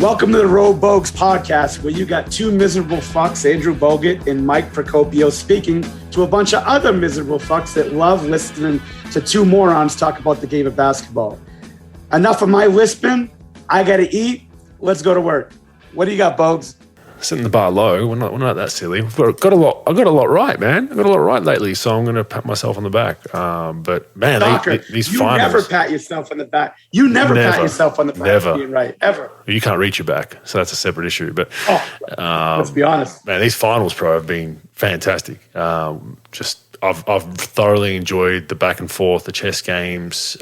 Welcome to the Bogues podcast, where you got two miserable fucks, Andrew Bogut and Mike Procopio, speaking to a bunch of other miserable fucks that love listening to two morons talk about the game of basketball. Enough of my lisping. I got to eat. Let's go to work. What do you got, Bogues? Setting the bar low. We're not that silly. I've got a lot right, man. I've got a lot right lately, so I'm going to pat myself on the back. But man, these finals. You never pat yourself on the back. You never pat yourself on the back. Never. For being right, ever. You can't reach your back, so that's a separate issue. But let's be honest. Man, these finals, pro, have been fantastic. I've thoroughly enjoyed the back and forth, the chess games.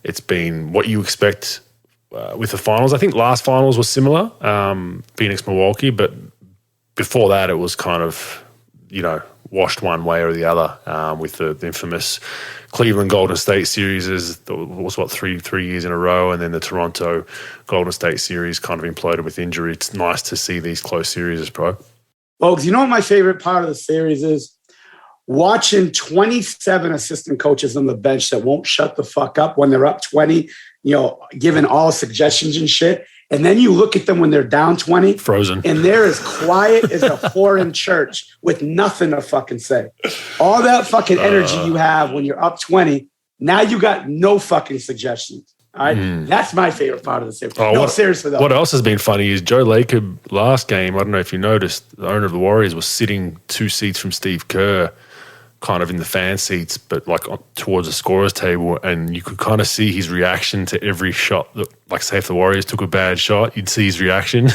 It's been what you expect. With the finals, I think last finals was similar, Phoenix-Milwaukee, but before that it was kind of, washed one way or the other with the infamous Cleveland-Golden State series. It was, three years in a row, and then the Toronto-Golden State series kind of imploded with injury. It's nice to see these close series, pro. Folks, you know what my favorite part of the series is? Watching 27 assistant coaches on the bench that won't shut the fuck up when they're up 20, giving all suggestions and shit. And then you look at them when they're down 20. Frozen. And they're as quiet as a whore in church with nothing to fucking say. All that fucking energy you have when you're up 20, now you got no fucking suggestions. All right? That's my favorite part of the series. Seriously, though. What else has been funny is Joe Lacob last game, I don't know if you noticed, the owner of the Warriors was sitting 2 seats from Steve Kerr, kind of in the fan seats, but like towards the scorer's table, and you could kind of see his reaction to every shot. Like, say if the Warriors took a bad shot, you'd see his reaction.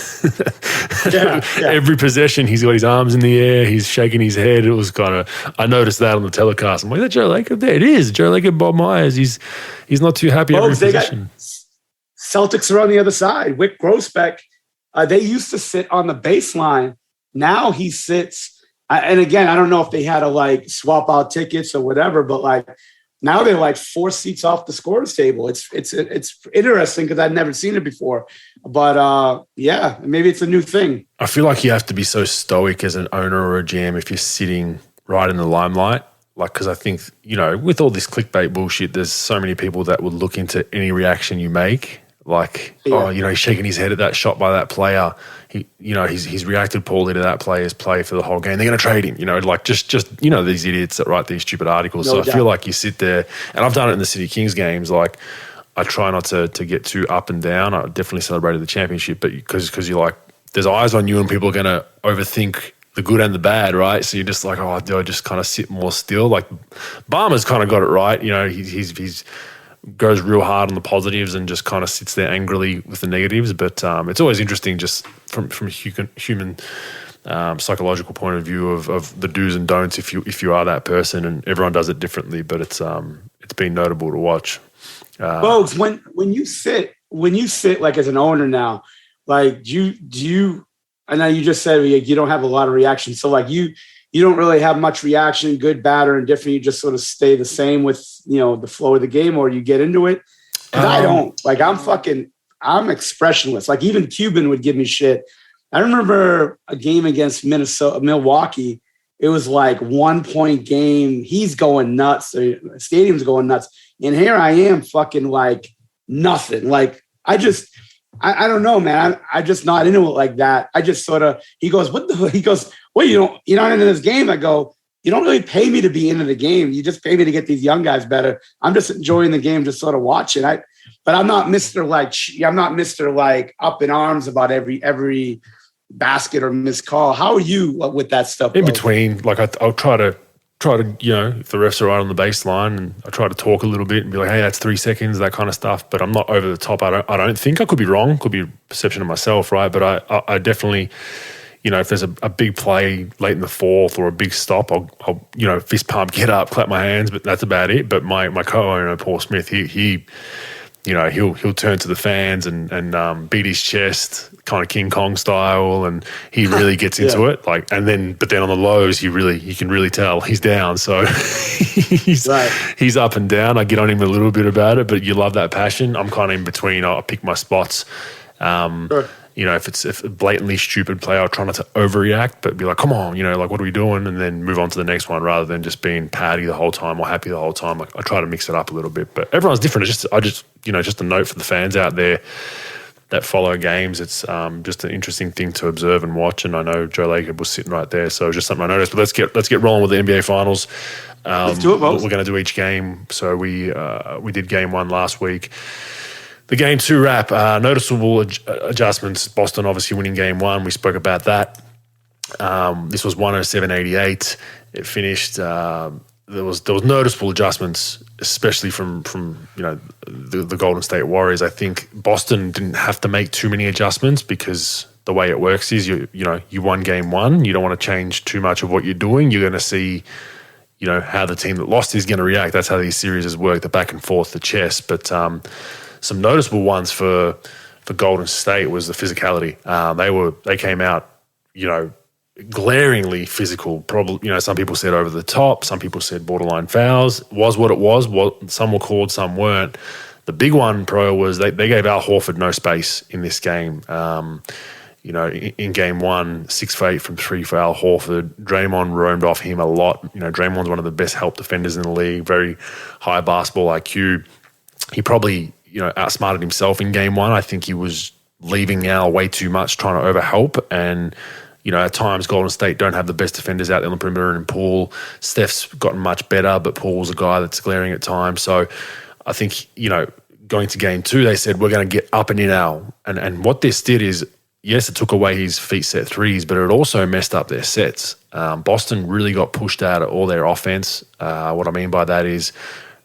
Yeah. Every possession, he's got his arms in the air, he's shaking his head. It was kind of, I noticed that on the telecast. I'm like, is that Joe Lacob there? It is Joe Lacob, Bob Myers. He's not too happy every possession. Celtics are on the other side. Wick Grossbeck, they used to sit on the baseline. Now he sits. And again, I don't know if they had to swap out tickets or whatever, but now they're 4 seats off the scorer's table. It's interesting because I'd never seen it before. But maybe it's a new thing. I feel like you have to be so stoic as an owner or a GM if you're sitting right in the limelight. Because I think, with all this clickbait bullshit, there's so many people that would look into any reaction you make. He's shaking his head at that shot by that player. He's reacted poorly to that player's play for the whole game. They're going to trade him. These idiots that write these stupid articles. No doubt. I feel like you sit there, and I've done it in the City Kings games. I try not to get too up and down. I definitely celebrated the championship, but because you're there's eyes on you, and people are going to overthink the good and the bad, right? So you're just do I just kind of sit more still? Barmer's kind of got it right. He's goes real hard on the positives and just kind of sits there angrily with the negatives. But it's always interesting just from a human psychological point of view of the do's and don'ts if you are that person, and everyone does it differently. But it's been notable to watch. Bogues, when you sit as an owner now, do you? I know you just said you don't have a lot of reaction, so you don't really have much reaction, good, bad, or indifferent. You just sort of stay the same with, the flow of the game, or you get into it. Because I don't. I'm expressionless. Even Cuban would give me shit. I remember a game against Milwaukee. It was 1 point game. He's going nuts. The stadium's going nuts. And here I am fucking nothing. I don't know, man. I'm just not into it like that. I just sort of, he goes, well, you're not into this game. I go, you don't really pay me to be into the game. You just pay me to get these young guys better. I'm just enjoying the game, just sort of watching. But I'm not Mr. Up in arms about every basket or missed call. How are you with that stuff? In between, I'll try to, if the refs are right on the baseline, and I try to talk a little bit and be like, hey, that's 3 seconds, that kind of stuff. But I'm not over the top. I don't think. I could be wrong. Could be a perception of myself, right? But I definitely, if there's a big play late in the fourth or a big stop, I'll fist pump, get up, clap my hands, but that's about it. But my co-owner, Paul Smith, he'll turn to the fans and beat his chest, kind of King Kong style, and he really gets into it. But then on the lows, you can really tell he's down. So he's up and down. I get on him a little bit about it, but you love that passion. I'm kind of in between. I'll pick my spots. Sure. If it's a blatantly stupid play, I'll try not to overreact, but be like, come on, what are we doing? And then move on to the next one rather than just being patty the whole time or happy the whole time. I try to mix it up a little bit, but everyone's different. Just a note for the fans out there. that follow games. It's just an interesting thing to observe and watch. And I know Joe Lacob was sitting right there, so just something I noticed. But let's get rolling with the NBA Finals. Let's do it, Bogues. We're going to do each game. So we did game 1 last week. The game 2 wrap, noticeable adjustments. Boston obviously winning game 1. We spoke about that. This was 107-88. It finished. There was noticeable adjustments, especially from the Golden State Warriors. I think Boston didn't have to make too many adjustments because the way it works is you won game 1. You don't want to change too much of what you're doing. You're going to see how the team that lost is going to react. That's how these series work, the back and forth, the chess. But some noticeable ones for Golden State was the physicality. They came out, glaringly physical. Probably, some people said over the top. Some people said borderline fouls. Was what it was. Some were called, some weren't. The big one, Pro, was they gave Al Horford no space in this game. In game 1, 6 for 8 from 3 for Al Horford. Draymond roamed off him a lot. Draymond's one of the best help defenders in the league. Very high basketball IQ. He probably outsmarted himself in game 1. I think he was leaving Al way too much, trying to overhelp. And, at times Golden State don't have the best defenders out there on the perimeter, and Poole. Steph's gotten much better, but Poole's a guy that's glaring at times. So I think, going to game 2, they said, we're going to get up and in Al. And what this did is, yes, it took away his feet set threes, but it also messed up their sets. Boston really got pushed out of all their offense. What I mean by that is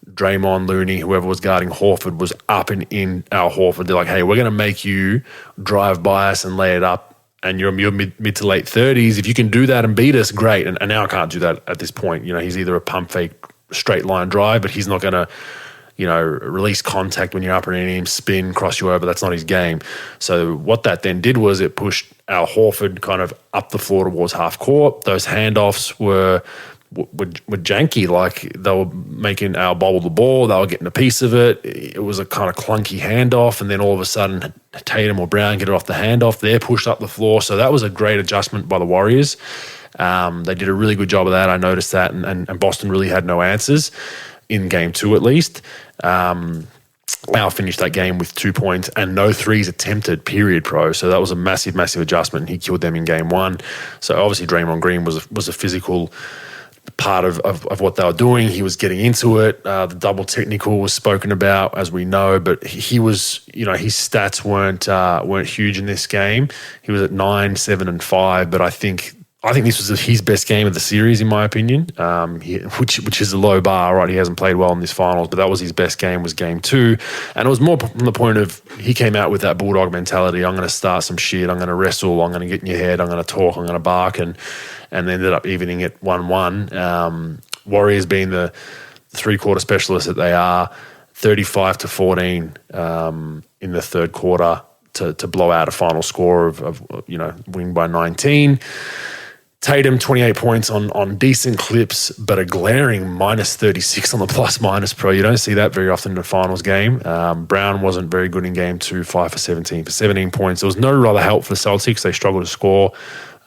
Draymond, Looney, whoever was guarding Horford was up and in Al Horford. They're like, hey, we're going to make you drive by us and lay it up, and you're mid to late 30s. If you can do that and beat us, great. And Al can't do that at this point. He's either a pump fake straight line drive, but he's not going to release contact when you're up and in him, spin, cross you over. That's not his game. So what that then did was it pushed Al Horford kind of up the floor towards half court. Those handoffs were janky. Like, they were making Al bobble the ball. They were getting a piece of it. It was a kind of clunky handoff, and then all of a sudden Tatum or Brown get it off the handoff. They're pushed up the floor. So that was a great adjustment by the Warriors. They did a really good job of that. I noticed that, and Boston really had no answers in game 2 at least. Al finished that game with 2 points and no threes attempted, period, Pro. So that was a massive, massive adjustment. He killed them in game 1. So obviously Draymond Green was a physical part of what they were doing. He was getting into it. The double technical was spoken about, as we know, but he was, his stats weren't huge in this game. He was at 9, 7, and 5, but I think this was his best game of the series, in my opinion, which is a low bar, right? He hasn't played well in this finals, but that was his best game, was game 2. And it was more from the point of he came out with that bulldog mentality. I'm going to start some shit. I'm going to wrestle. I'm going to get in your head. I'm going to talk. I'm going to bark. And they ended up evening it 1-1. Warriors being the 3-quarter specialists that they are, 35-14 in the third quarter to blow out a final score of winning by 19. Tatum, 28 points on decent clips, but a glaring minus 36 on the plus-minus, Pro. You don't see that very often in a finals game. Brown wasn't very good in game 2, 5 for 17 for 17 points. There was no other help for the Celtics. They struggled to score,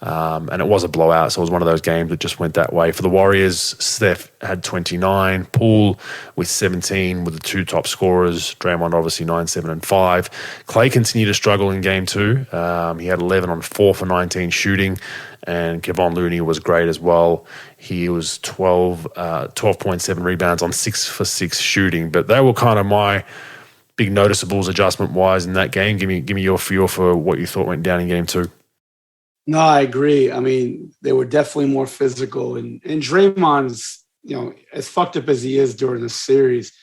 and it was a blowout, so it was one of those games that just went that way. For the Warriors, Steph had 29, Poole with 17 with the 2 top scorers, Draymond obviously 9, 7, and 5. Clay continued to struggle in game 2. He had 11 on 4 for 19 shooting, and Kevon Looney was great as well. He was 12.7 rebounds on 6 for 6 shooting. But they were kind of my big noticeables adjustment-wise in that game. Give me your feel for what you thought went down in game 2. No, I agree. I mean, they were definitely more physical. And Draymond's, as fucked up as he is during the series,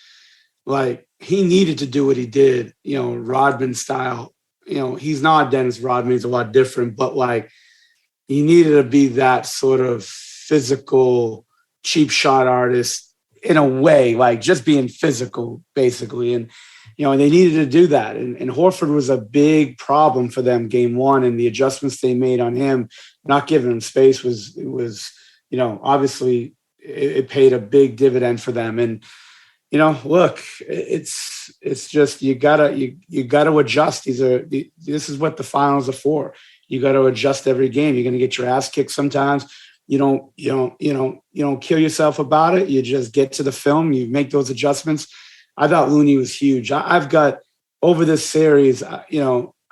like, he needed to do what he did, Rodman style. He's not Dennis Rodman. He's a lot different. But, like, he needed to be that sort of physical, cheap shot artist in a way, like just being physical, basically. And, they needed to do that. And Horford was a big problem for them game 1, and the adjustments they made on him, not giving him space was obviously it paid a big dividend for them. And, look, it's just, you gotta adjust. This is what the finals are for. You got to adjust every game. You're going to get your ass kicked sometimes. You don't kill yourself about it. You just get to the film. You make those adjustments. I thought Looney was huge. I've got over this series, I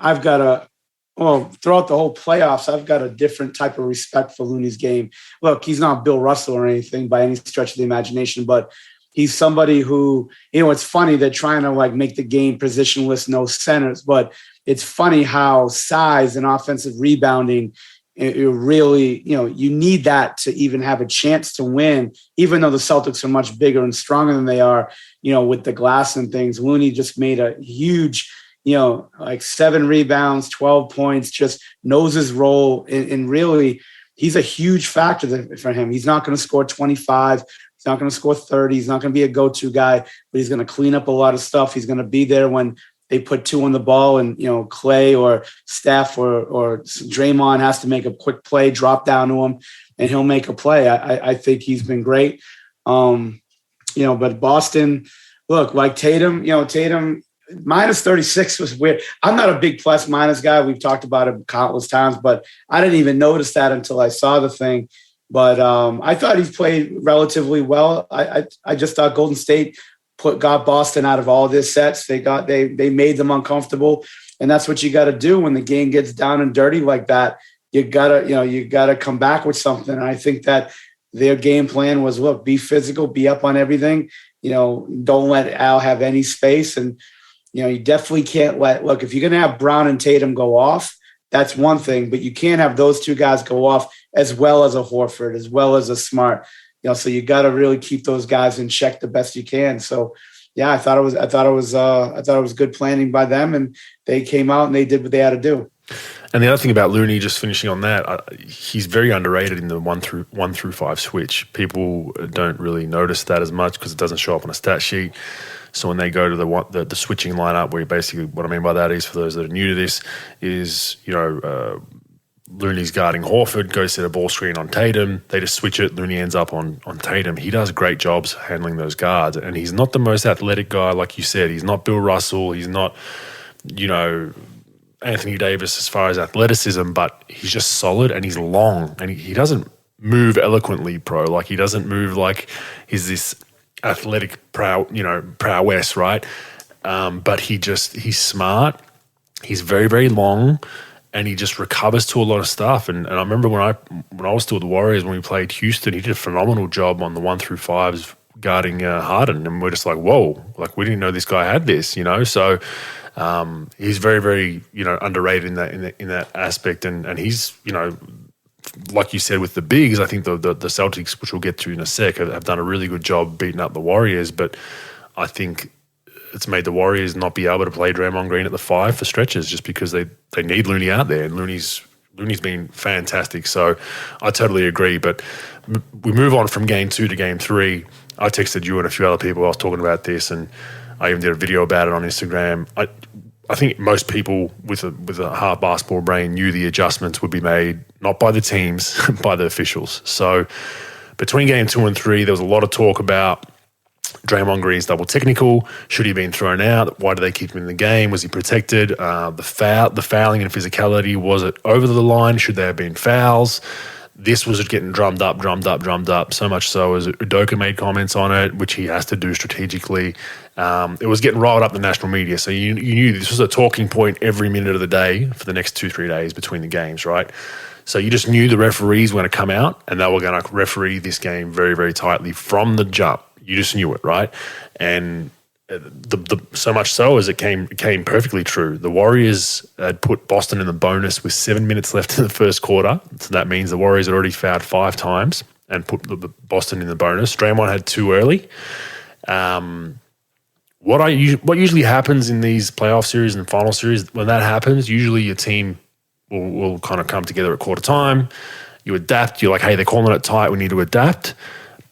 I've got throughout the whole playoffs, I've got a different type of respect for Looney's game. Look, he's not Bill Russell or anything by any stretch of the imagination, but he's somebody who, it's funny they're trying to like make the game positionless, no centers, but it's funny how size and offensive rebounding, it really, you need that to even have a chance to win, even though the Celtics are much bigger and stronger than they are, with the glass and things. Looney just made a huge, like 7 rebounds, 12 points, just knows his role. And really, he's a huge factor for him. He's not going to score 25. He's not going to score 30. He's not going to be a go-to guy, but he's going to clean up a lot of stuff. He's going to be there when they put 2 on the ball and, Clay or Steph or Draymond has to make a quick play, drop down to him, and he'll make a play. I think he's been great. But Boston, look, like Tatum, Tatum minus 36 was weird. I'm not a big plus minus guy. We've talked about it countless times, but I didn't even notice that until I saw the thing. But I thought he played relatively well. I just thought Golden State got Boston out of all their sets. They made them uncomfortable, and that's what you got to do when the game gets down and dirty like that. You gotta come back with something. And I think that their game plan was, look, be physical, be up on everything. Don't let Al have any space, and you definitely can't look, if you're gonna have Brown and Tatum go off, that's one thing, but you can't have those 2 guys go off as well as a Horford, as well as a Smart. So you got to really keep those guys in check the best you can. So, yeah, I thought it was good planning by them, and they came out and they did what they had to do. And the other thing about Looney, just finishing on that, he's very underrated in the 1 through 5 switch. People don't really notice that as much because it doesn't show up on a stat sheet. So when they go to the switching lineup, where basically what I mean by that is, for those that are new to this, is Looney's guarding Horford, goes to the ball screen on Tatum. They just switch it. Looney ends up on Tatum. He does great jobs handling those guards. And he's not the most athletic guy, like you said. He's not Bill Russell. He's not, Anthony Davis as far as athleticism, but he's just solid and he's long. And he doesn't move eloquently, Like, he doesn't move like he's this athletic prowess, right? But he's smart. He's very, very long. And he just recovers to a lot of stuff. And I remember when I was still with the Warriors, when we played Houston, he did a phenomenal job on the 1 through 5s guarding Harden. And we're just like, whoa, like we didn't know this guy had this, So he's very, very, underrated in that aspect. And he's, like you said with the bigs, I think the Celtics, which we'll get to in a sec, have done a really good job beating up the Warriors. But I think it's made the Warriors not be able to play Draymond Green at the 5 for stretches, just because they need Looney out there, and Looney's been fantastic. So I totally agree. But we move on from game 2 to game 3. I texted you and a few other people. I was talking about this, and I even did a video about it on Instagram. I think most people with a hard basketball brain knew the adjustments would be made, not by the teams, by the officials. So between game 2 and 3, there was a lot of talk about Draymond Green's double technical. Should he have been thrown out? Why did they keep him in the game? Was he protected? The fouling and physicality, was it over the line? Should there have been fouls? This was getting drummed up, so much so as Udoka made comments on it, which he has to do strategically. It was getting rolled up in the national media, so you knew this was a talking point every minute of the day for the next 2-3 days between the games, right? So you just knew the referees were going to come out and they were going to referee this game very, very tightly from the jump. You just knew it, right? And so much so as it came perfectly true. The Warriors had put Boston in the bonus with 7 minutes left in the first quarter. So that means the Warriors had already fouled 5 times and put the Boston in the bonus. Draymond had 2 early. What usually happens in these playoff series and final series, when that happens, usually your team will kind of come together at quarter time. You adapt. You're like, hey, they're calling it tight. We need to adapt.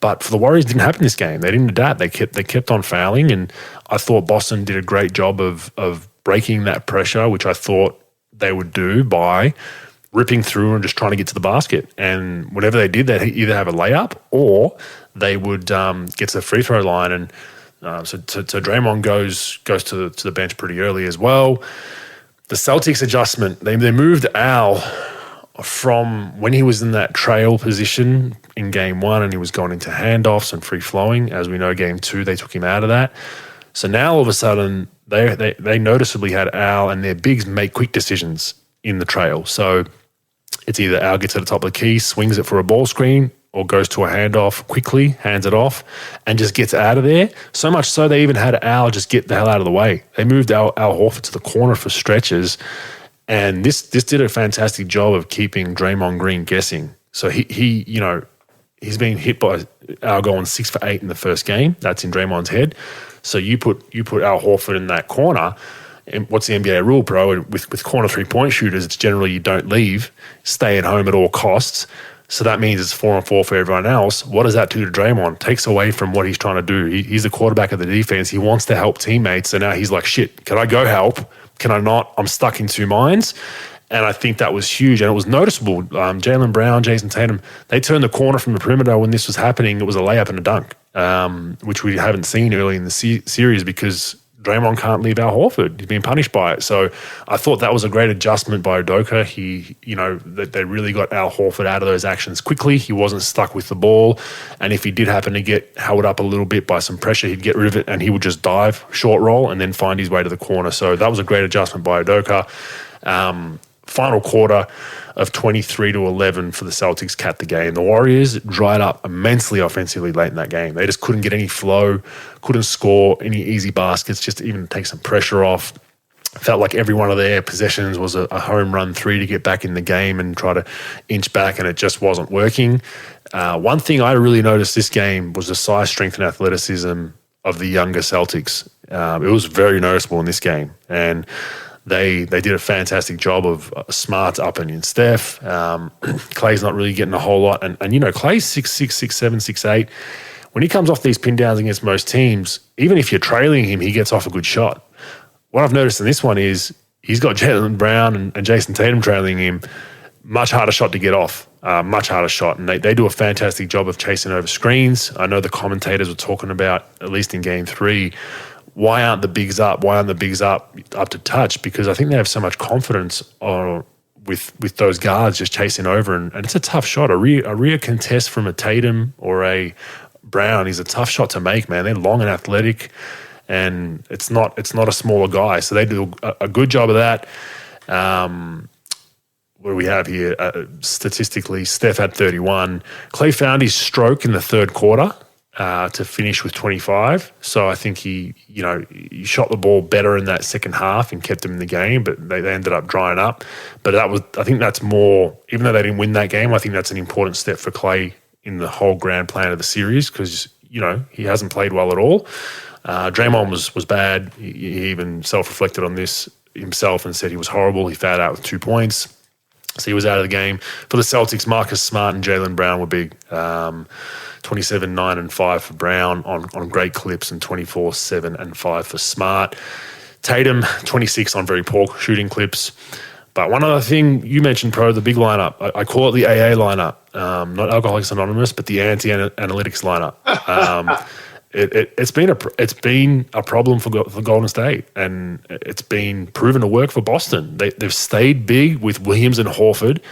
But for the Warriors, it didn't happen this game. They didn't adapt. They kept on fouling, and I thought Boston did a great job of breaking that pressure, which I thought they would do by ripping through and just trying to get to the basket. And whenever they did, they'd either have a layup or they would get to the free throw line. And so Draymond goes to the bench pretty early as well. The Celtics adjustment, they moved Al from when he was in that trail position in game 1 and he was going into handoffs and free flowing. As we know, game 2, they took him out of that. So now all of a sudden they noticeably had Al and their bigs make quick decisions in the trail. So it's either Al gets to the top of the key, swings it for a ball screen, or goes to a handoff quickly, hands it off, and just gets out of there. So much so they even had Al just get the hell out of the way. They moved Al Horford to the corner for stretches, and this did a fantastic job of keeping Draymond Green guessing. So he he's been hit by Al going 6 for 8 in the first game. That's in Draymond's head. So you put Al Horford in that corner. And what's the NBA rule, bro? With corner 3-point shooters, it's generally you don't leave, stay at home at all costs. So that means it's 4-on-4 for everyone else. What does that do to Draymond? Takes away from what he's trying to do. He's the quarterback of the defense. He wants to help teammates. So now he's like, shit, can I go help? Can I not? I'm stuck in two minds. And I think that was huge. And it was noticeable. Jaylen Brown, Jason Tatum, they turned the corner from the perimeter when this was happening. It was a layup and a dunk, which we haven't seen early in the series because Draymond can't leave Al Horford. He's been punished by it. So I thought that was a great adjustment by Udoka. That they really got Al Horford out of those actions quickly. He wasn't stuck with the ball. And if he did happen to get held up a little bit by some pressure, he'd get rid of it and he would just dive, short roll, and then find his way to the corner. So that was a great adjustment by Udoka. Final quarter of 23-11 for the Celtics capped the game. The Warriors dried up immensely offensively late in that game. They just couldn't get any flow, couldn't score any easy baskets, just to even take some pressure off. Felt like every one of their possessions was a home run three to get back in the game and try to inch back, and it just wasn't working. One thing I really noticed this game was the size, strength, and athleticism of the younger Celtics. It was very noticeable in this game, and They did a fantastic job of Smart's up and Steph. Clay's not really getting a whole lot. And Clay's 6'6", 6'7", 6'8". When he comes off these pin downs against most teams, even if you're trailing him, he gets off a good shot. What I've noticed in this one is he's got Jaylen Brown and Jason Tatum trailing him. Much harder shot to get off. Much harder shot. And they do a fantastic job of chasing over screens. I know the commentators were talking about, at least in game 3, why aren't the bigs up? Why aren't the bigs up to touch? Because I think they have so much confidence with those guards just chasing over, and it's a tough shot. A rear contest from a Tatum or a Brown is a tough shot to make, man. They're long and athletic, and it's not a smaller guy. So they do a good job of that. What do we have here? Statistically, Steph had 31. Clay found his stroke in the third quarter to finish with 25. So I think he shot the ball better in that second half and kept them in the game, but they ended up drying up. But I think that's more, even though they didn't win that game, I think that's an important step for Clay in the whole grand plan of the series because, he hasn't played well at all. Draymond was bad. He even self-reflected on this himself and said he was horrible. He fouled out with 2 points. So he was out of the game. For the Celtics, Marcus Smart and Jaylen Brown were big. 27, 9, and 5 for Brown on great clips, and 24, 7, and 5 for Smart. Tatum, 26 on very poor shooting clips. But one other thing you mentioned, Pro, the big lineup. I call it the AA lineup, not Alcoholics Anonymous, but the anti-analytics lineup. It's been a problem for Golden State, and it's been proven to work for Boston. They've stayed big with Williams and Horford.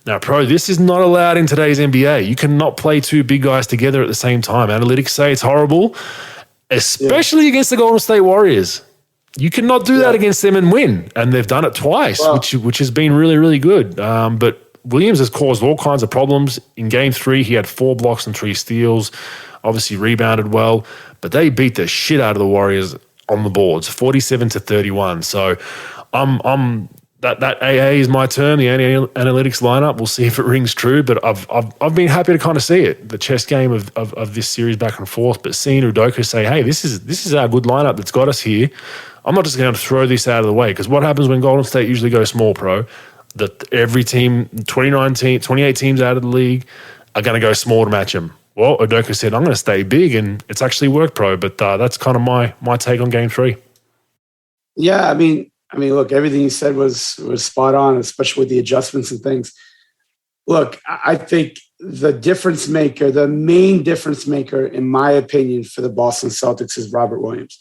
Now, Pro, this is not allowed in today's NBA. You cannot play two big guys together at the same time. Analytics say it's horrible, especially against the Golden State Warriors. You cannot do that against them and win, and they've done it twice, which has been really, really good. But Williams has caused all kinds of problems. In Game 3, he had 4 blocks and 3 steals, obviously rebounded well, but they beat the shit out of the Warriors on the boards, 47-31. So that AA is my term, the analytics lineup. We'll see if it rings true, but I've been happy to kind of see it, the chess game of this series back and forth. But seeing Udoka say, hey, this is our good lineup that's got us here. I'm not just going to throw this out of the way, because what happens when Golden State usually goes small, Pro? That every team, 28 teams out of the league, are going to go small to match them. Well, Udoka said, I'm going to stay big, and it's actually worked, Pro. But that's kind of my take on Game 3. Yeah, I mean, look, everything you said was spot on, especially with the adjustments and things. Look, I think the difference maker, the main difference maker, in my opinion, for the Boston Celtics is Robert Williams.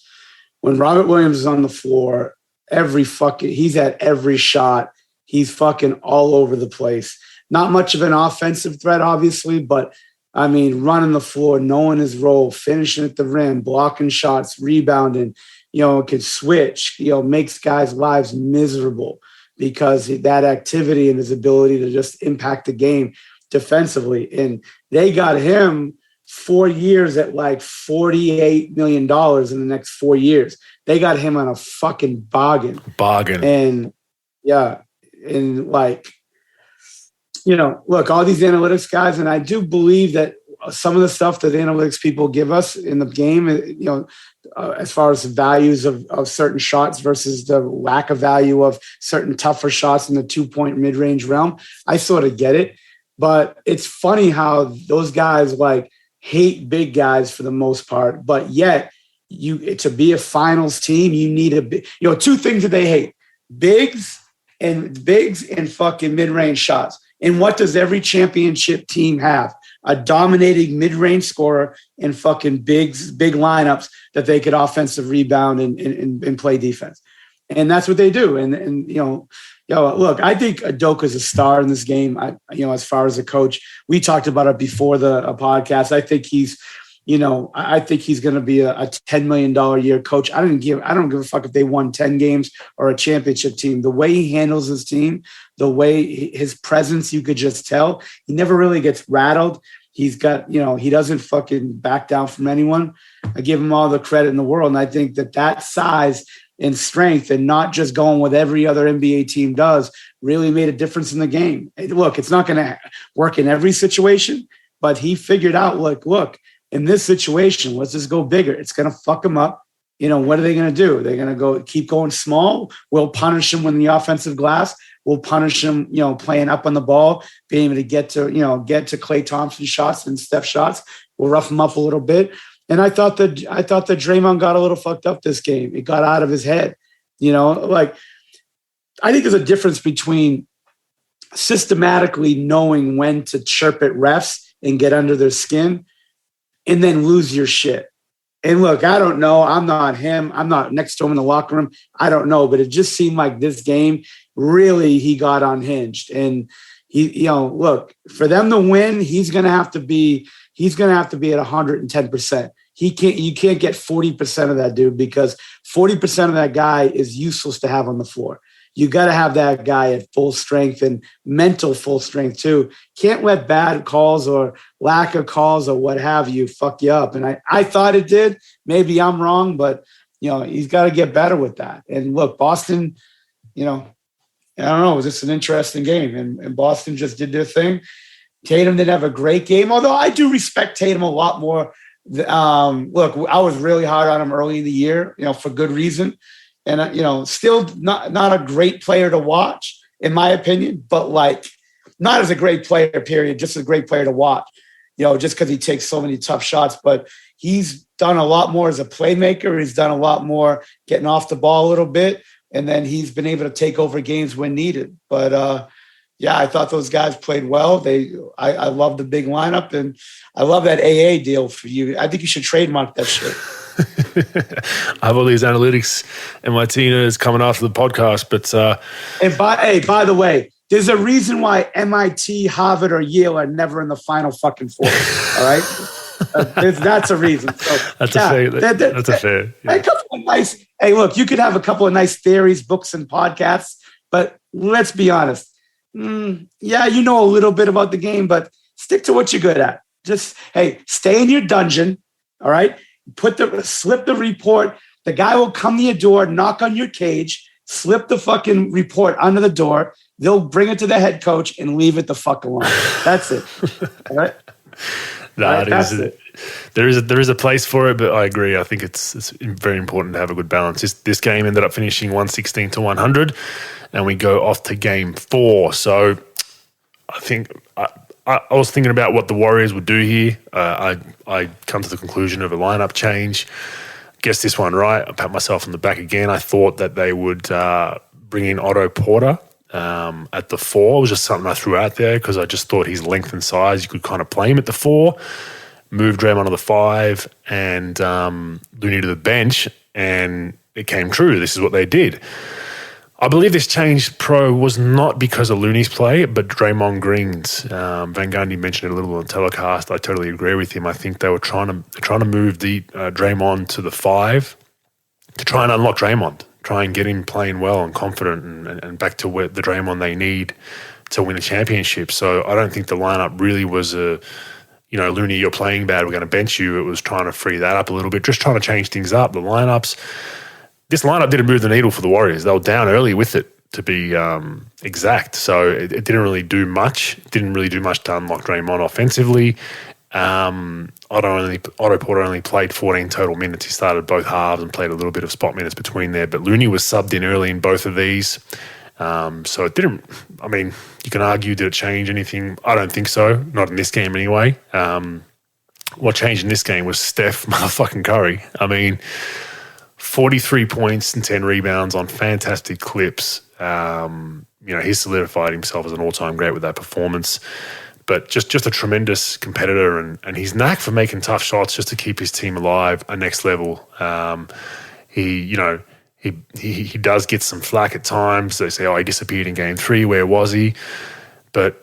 When Robert Williams is on the floor, he's at every shot. He's fucking all over the place. Not much of an offensive threat, obviously, but I mean, running the floor, knowing his role, finishing at the rim, blocking shots, rebounding, can switch, makes guys' lives miserable because that activity and his ability to just impact the game defensively. And they got him 4 years at like $48 million in the next 4 years. They got him on a fucking bargain. And yeah. And like, look, all these analytics guys, and I do believe that some of the stuff that analytics people give us in the game, as far as the values of certain shots versus the lack of value of certain tougher shots in the 2-point mid-range realm, I sort of get it. But it's funny how those guys like hate big guys for the most part, but yet to be a finals team, you need two things that they hate: bigs and fucking mid-range shots. And what does every championship team have? A dominating mid-range scorer and fucking big lineups that they could offensive rebound and play defense. And that's what they do. And look, I think Udoka's a star in this game. As far as a coach, we talked about it before the podcast. I think he's going to be a $10 million a year coach. I don't give a fuck if they won 10 games or a championship team. The way he handles his team, the way his presence, you could just tell. He never really gets rattled. He's got, he doesn't fucking back down from anyone. I give him all the credit in the world. And I think that size and strength and not just going with every other NBA team does really made a difference in the game. Look, it's not going to work in every situation, but he figured out, look, in this situation, let's just go bigger. It's going to fuck them up. What are they going to do? They're going to keep going small. We'll punish them when the offensive glass. We'll punish them, playing up on the ball, being able to get to Klay Thompson shots and Steph shots. We'll rough them up a little bit. And I thought that Draymond got a little fucked up this game. It got out of his head. I think there's a difference between systematically knowing when to chirp at refs and get under their skin and then lose your shit. And look, I don't know. I'm not him. I'm not next to him in the locker room. I don't know. But it just seemed like this game, really, he got unhinged. And look, for them to win, he's going to have to be at 110%. You can't get 40% of that dude, because 40% of that guy is useless to have on the floor. You got to have that guy at full strength and mental full strength too. Can't let bad calls or lack of calls or what have you fuck you up. And I thought it did. Maybe I'm wrong, but he's got to get better with that. And look, Boston, I don't know, it was just an interesting game, and Boston just did their thing. Tatum didn't have a great game, although I do respect Tatum a lot more. Look, I was really hard on him early in the year, for good reason. And, still not a great player to watch, in my opinion, but like not as a great player, period, just a great player to watch, just because he takes so many tough shots. But he's done a lot more as a playmaker. He's done a lot more getting off the ball a little bit. And then he's been able to take over games when needed. But, yeah, I thought those guys played well. I love the big lineup, and I love that AA deal for you. I think you should trademark that shit. I have all these analytics and my teenagers coming after the podcast, but and by the way, there's a reason why MIT, Harvard, or Yale are never in the final fucking four. All right, that's a reason. So, that's a fair. That's a fair. Yeah. A couple of nice. Hey, look, you could have a couple of nice theories, books, and podcasts, but let's be honest. Yeah, you know a little bit about the game, but stick to what you're good at. Just stay in your dungeon. All right. Slip the report. The guy will come to your door, knock on your cage, slip the fucking report under the door. They'll bring it to the head coach and leave it the fuck alone. That's it. All right. There is a place for it, but I agree. I think it's very important to have a good balance. This game ended up finishing 116-100, and we go off to game 4. So I think I was thinking about what the Warriors would do here. I come to the conclusion of a lineup change. Guess this one right. I pat myself on the back again. I thought that they would bring in Otto Porter at the 4. It was just something I threw out there because I just thought his length and size, you could kind of play him at the 4, move Draymond to the 5, and Looney to the bench, and it came true. This is what they did. I believe this change, Pro, was not because of Looney's play, but Draymond Green's. Van Gundy mentioned it a little on telecast. I totally agree with him. I think they were trying to move the Draymond to the 5 to try and unlock Draymond, try and get him playing well and confident and back to where the Draymond they need to win a championship. So I don't think the lineup really was Looney, you're playing bad, we're going to bench you. It was trying to free that up a little bit, just trying to change things up. This lineup didn't move the needle for the Warriors. They were down early with it, to be exact. So it didn't really do much. It didn't really do much to unlock Draymond offensively. Otto Porter only played 14 total minutes. He started both halves and played a little bit of spot minutes between there. But Looney was subbed in early in both of these. So it didn't, I mean, you can argue, did it change anything? I don't think so. Not in this game anyway. What changed in this game was Steph motherfucking Curry. I mean, 43 points and 10 rebounds on fantastic clips. He solidified himself as an all-time great with that performance. But just a tremendous competitor and his knack for making tough shots just to keep his team alive, a next level. He does get some flack at times. They say, he disappeared in game 3. Where was he? But,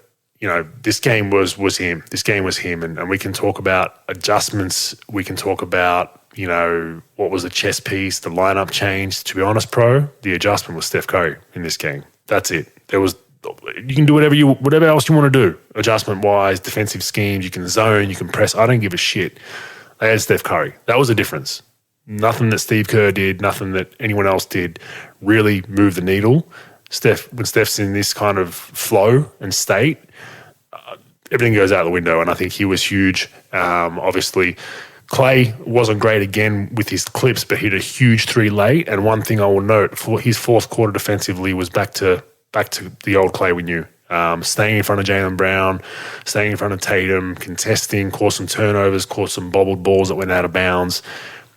this game was him. This game was him. And we can talk about adjustments. We can talk about, what was the chess piece, the lineup change. To be honest, Pro, the adjustment was Steph Curry in this game. That's it. You can do whatever else you want to do, adjustment-wise, defensive schemes. You can zone, you can press. I don't give a shit. They had Steph Curry. That was the difference. Nothing that Steve Kerr did, nothing that anyone else did really moved the needle. When Steph's in this kind of flow and state, everything goes out the window, and I think he was huge. Obviously, Clay wasn't great again with his clips, but he had a huge 3 late. And one thing I will note, for his fourth quarter defensively was back to the old Clay we knew. Staying in front of Jaylen Brown, staying in front of Tatum, contesting, caused some turnovers, caused some bobbled balls that went out of bounds.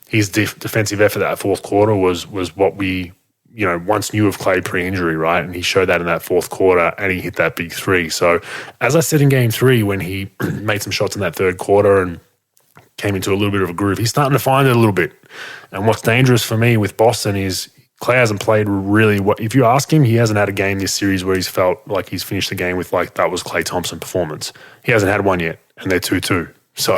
His defensive effort that fourth quarter was what we once knew of Clay pre-injury, right? And he showed that in that fourth quarter, and he hit that big 3. So as I said in game 3, when he made some shots in that third quarter and came into a little bit of a groove, he's starting to find it a little bit. And what's dangerous for me with Boston is Clay hasn't played really well. If you ask him, he hasn't had a game this series where he's felt like he's finished the game with like that was Klay Thompson performance. He hasn't had one yet, and they're 2-2. So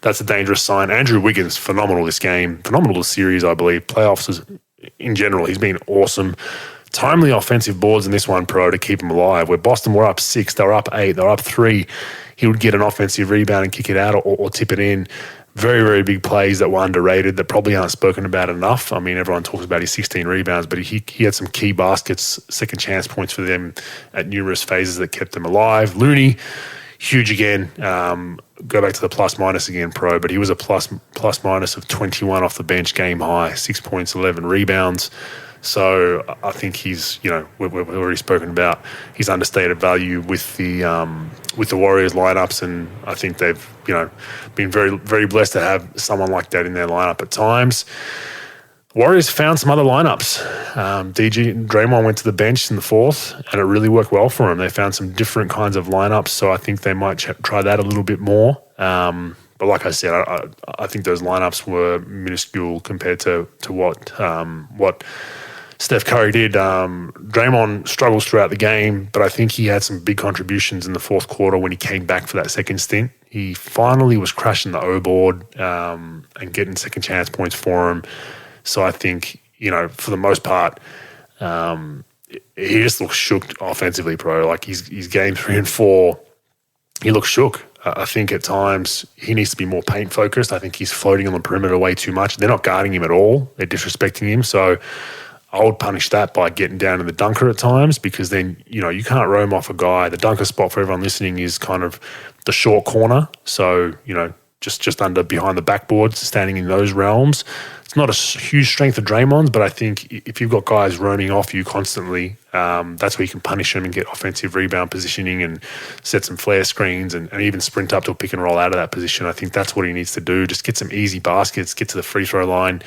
that's a dangerous sign. Andrew Wiggins, phenomenal this game, phenomenal this series, I believe. Playoffs in general, he's been awesome. Timely offensive boards in this one, Pro, to keep him alive. Where Boston were up 6, they were up 8, they were up 3. He would get an offensive rebound and kick it out or tip it in. Very, very big plays that were underrated that probably aren't spoken about enough. I mean, everyone talks about his 16 rebounds, but he had some key baskets, second chance points for them at numerous phases that kept them alive. Looney, huge again. Go back to the plus-minus again, Pro, but he was a plus-minus of 21 off the bench, game high, 6 points, 11 rebounds. So I think he's, we've already spoken about his understated value with the Warriors lineups, and I think they've, been very, very blessed to have someone like that in their lineup at times. Warriors found some other lineups. Draymond went to the bench in the fourth, and it really worked well for them. They found some different kinds of lineups, so I think they might try that a little bit more. But like I said, I think those lineups were minuscule compared to what Steph Curry did. Draymond struggles throughout the game, but I think he had some big contributions in the fourth quarter when he came back for that second stint. He finally was crashing the O board and getting second chance points for him. So I think, for the most part, he just looks shook offensively, Pro. Like his game 3 and 4, he looks shook. I think at times he needs to be more paint focused. I think he's floating on the perimeter way too much. They're not guarding him at all. They're disrespecting him. So I would punish that by getting down to the dunker at times, because then, you can't roam off a guy. The dunker spot for everyone listening is kind of the short corner. So, just under behind the backboards, standing in those realms. It's not a huge strength of Draymond's, but I think if you've got guys roaming off you constantly, that's where you can punish them and get offensive rebound positioning and set some flare screens and even sprint up to a pick and roll out of that position. I think that's what he needs to do. Just get some easy baskets, get to the free throw line,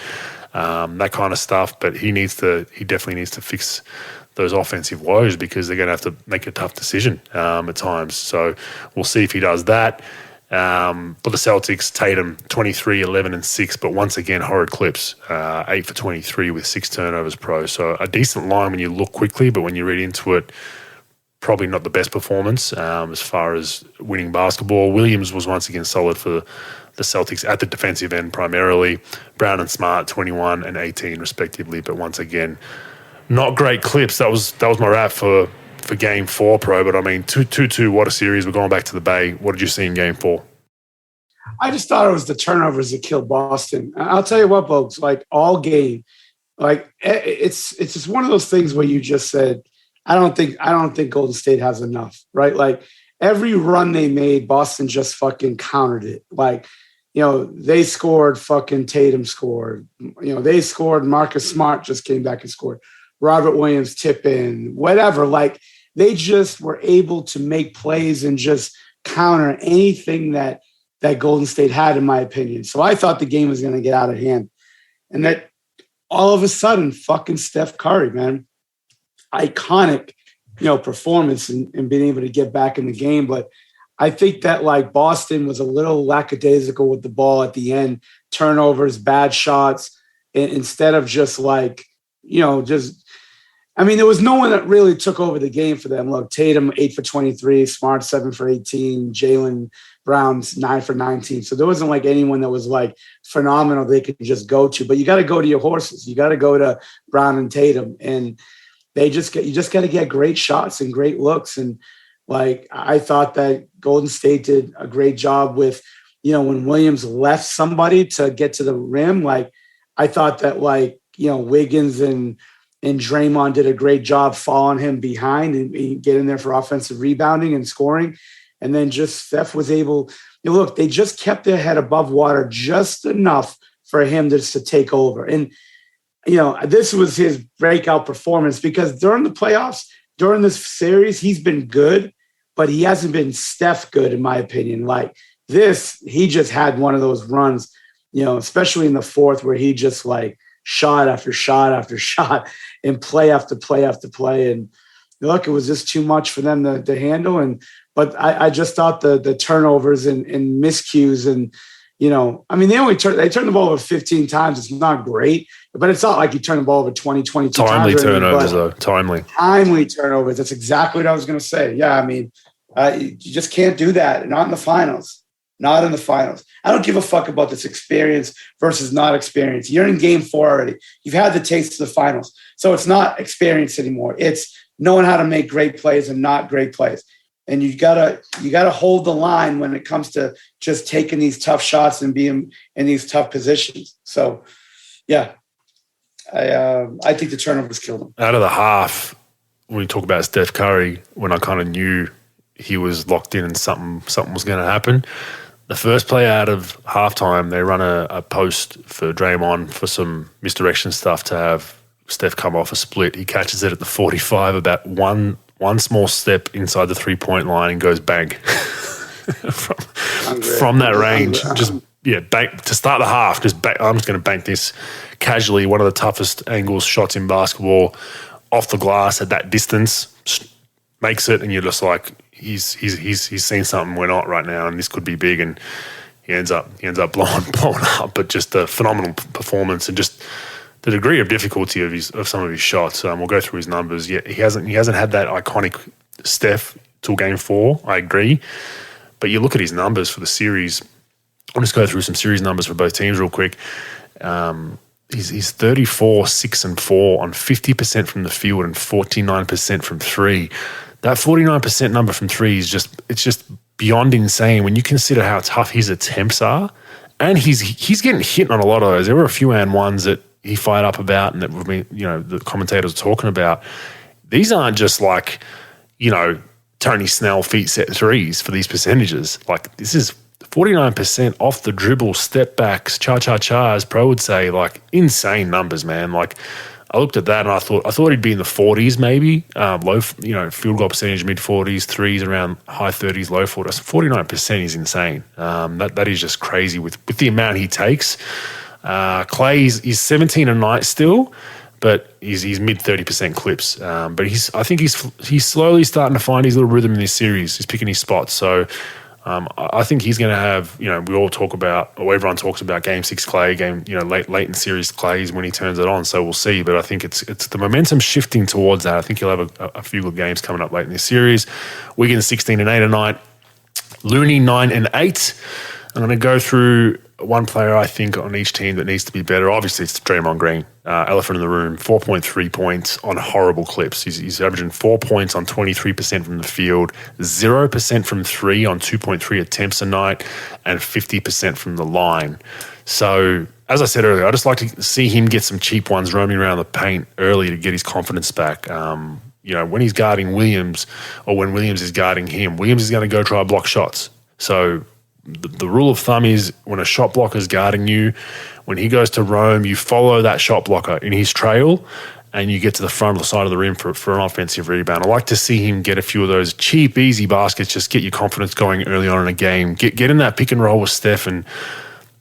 that kind of stuff. But he definitely needs to fix those offensive woes, because they're going to have to make a tough decision at times. So we'll see if he does that. But the Celtics, Tatum, 23, 11, and 6. But once again, horrid clips, 8 for 23 with 6 turnovers pro. So a decent line when you look quickly, but when you read into it, probably not the best performance as far as winning basketball. Williams was once again solid for the Celtics at the defensive end primarily. Brown and Smart, 21 and 18 respectively. But once again, not great clips. That was my wrap for Game 4, Pro. But I mean, 2-2, what a series. We're going back to the Bay. What did you see in Game 4? I just thought it was the turnovers that killed Boston. I'll tell you what, folks, like all game, like it's just one of those things where you just said, I don't think Golden State has enough, right? Like every run they made, Boston just fucking countered it. Like, they scored, fucking Tatum scored. They scored, Marcus Smart just came back and scored. Robert Williams tip in, whatever. Like they just were able to make plays and just counter anything that Golden State had, in my opinion. So I thought the game was going to get out of hand. And that all of a sudden, fucking Steph Curry, man, iconic, performance and being able to get back in the game. But I think that like Boston was a little lackadaisical with the ball at the end, turnovers, bad shots, instead of just like, there was no one that really took over the game for them. Look, Tatum, 8 for 23, Smart, 7 for 18, Jaylen Brown's 9 for 19. So there wasn't like anyone that was like phenomenal they could just go to. But you got to go to your horses. You got to go to Brown and Tatum. And you just got to get great shots and great looks. And like, I thought that Golden State did a great job with, when Williams left somebody to get to the rim, like I thought that like, Wiggins and Draymond did a great job following him behind and getting there for offensive rebounding and scoring. And then just Steph was able, look, they just kept their head above water just enough for him just to take over. And, this was his breakout performance because during the playoffs, during this series, he's been good, but he hasn't been Steph good, in my opinion. Like this, he just had one of those runs, especially in the fourth where he just like shot after shot after shot and play after play after play. And look, it was just too much for them to handle. But I just thought the turnovers and miscues and, they turned the ball over 15 times. It's not great, but it's not like you turn the ball over 20, 22 times. Timely turnovers, though. Timely turnovers. That's exactly what I was going to say. Yeah, you just can't do that. Not in the finals. Not in the finals. I don't give a fuck about this experience versus not experience. You're in Game 4 already. You've had the taste of the finals. So it's not experience anymore. It's knowing how to make great plays and not great plays. And you gotta hold the line when it comes to just taking these tough shots and being in these tough positions. So, yeah, I think the turnovers killed him. Out of the half, when we talk about Steph Curry, when I kind of knew he was locked in and something was going to happen, the first play out of halftime, they run a post for Draymond for some misdirection stuff to have Steph come off a split. He catches it at the 45, about one small step inside the 3-point line and goes bang from that range. Bank to start the half. I'm just going to bank this casually. One of the toughest angles shots in basketball off the glass at that distance, makes it, and you're just like, he's seen something we're not right now, and this could be big, and he ends up blowing up. But just a phenomenal performance and just the degree of difficulty of some of his shots. We'll go through his numbers. Yeah, he hasn't had that iconic Steph till Game 4. I agree, but you look at his numbers for the series. I'll just go through some series numbers for both teams real quick. He's 34, 6 and 4 on 50% from the field and 49% from three. That 49% number from three is just beyond insane when you consider how tough his attempts are, and he's getting hit on a lot of those. There were a few and ones that he fired up about and that we've been, the commentators are talking about. These aren't just like, Tony Snell feet set threes for these percentages. Like this is 49% off the dribble, step backs, cha-cha-cha, as Pro would say, like insane numbers, man. Like I looked at that and I thought he'd be in the 40s maybe, low, field goal percentage, mid-40s, threes around high 30s, low 40s. 49% is insane. That is just crazy with the amount he takes. Clay is 17 a night still, but he's mid 30% clips. But I think he's slowly starting to find his little rhythm in this series. He's picking his spots. So I think he's going to have, we all talk about, or everyone talks about Game 6 Clay, late in series Clays when he turns it on. So we'll see. But I think it's the momentum shifting towards that. I think he'll have a few good games coming up late in this series. Wiggins 16-8 tonight. Looney 9-8. I'm going to go through one player I think on each team that needs to be better. Obviously, it's Draymond Green, elephant in the room, 4.3 points on horrible clips. He's averaging 4 points on 23% from the field, 0% from three on 2.3 attempts a night, and 50% from the line. So, as I said earlier, I just like to see him get some cheap ones roaming around the paint early to get his confidence back. When he's guarding Williams or when Williams is guarding him, Williams is going to go try to block shots. So the rule of thumb is when a shot blocker is guarding you, when he goes to roam, you follow that shot blocker in his trail and you get to the front of the side of the rim for an offensive rebound. I like to see him get a few of those cheap, easy baskets, just get your confidence going early on in a game. Get in that pick and roll with Steph. And,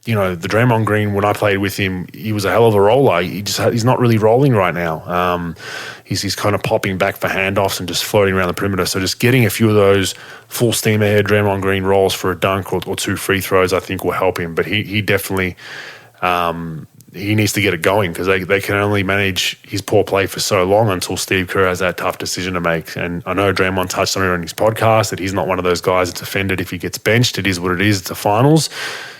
the Draymond Green, when I played with him, he was a hell of a roller. He's not really rolling right now. He's kind of popping back for handoffs and just floating around the perimeter. So just getting a few of those full steam ahead Draymond Green rolls for a dunk or two free throws, I think will help him. But he definitely he needs to get it going because they can only manage his poor play for so long until Steve Kerr has that tough decision to make. And I know Draymond touched on it on his podcast that he's not one of those guys that's offended if he gets benched. It is what it is. It's the finals.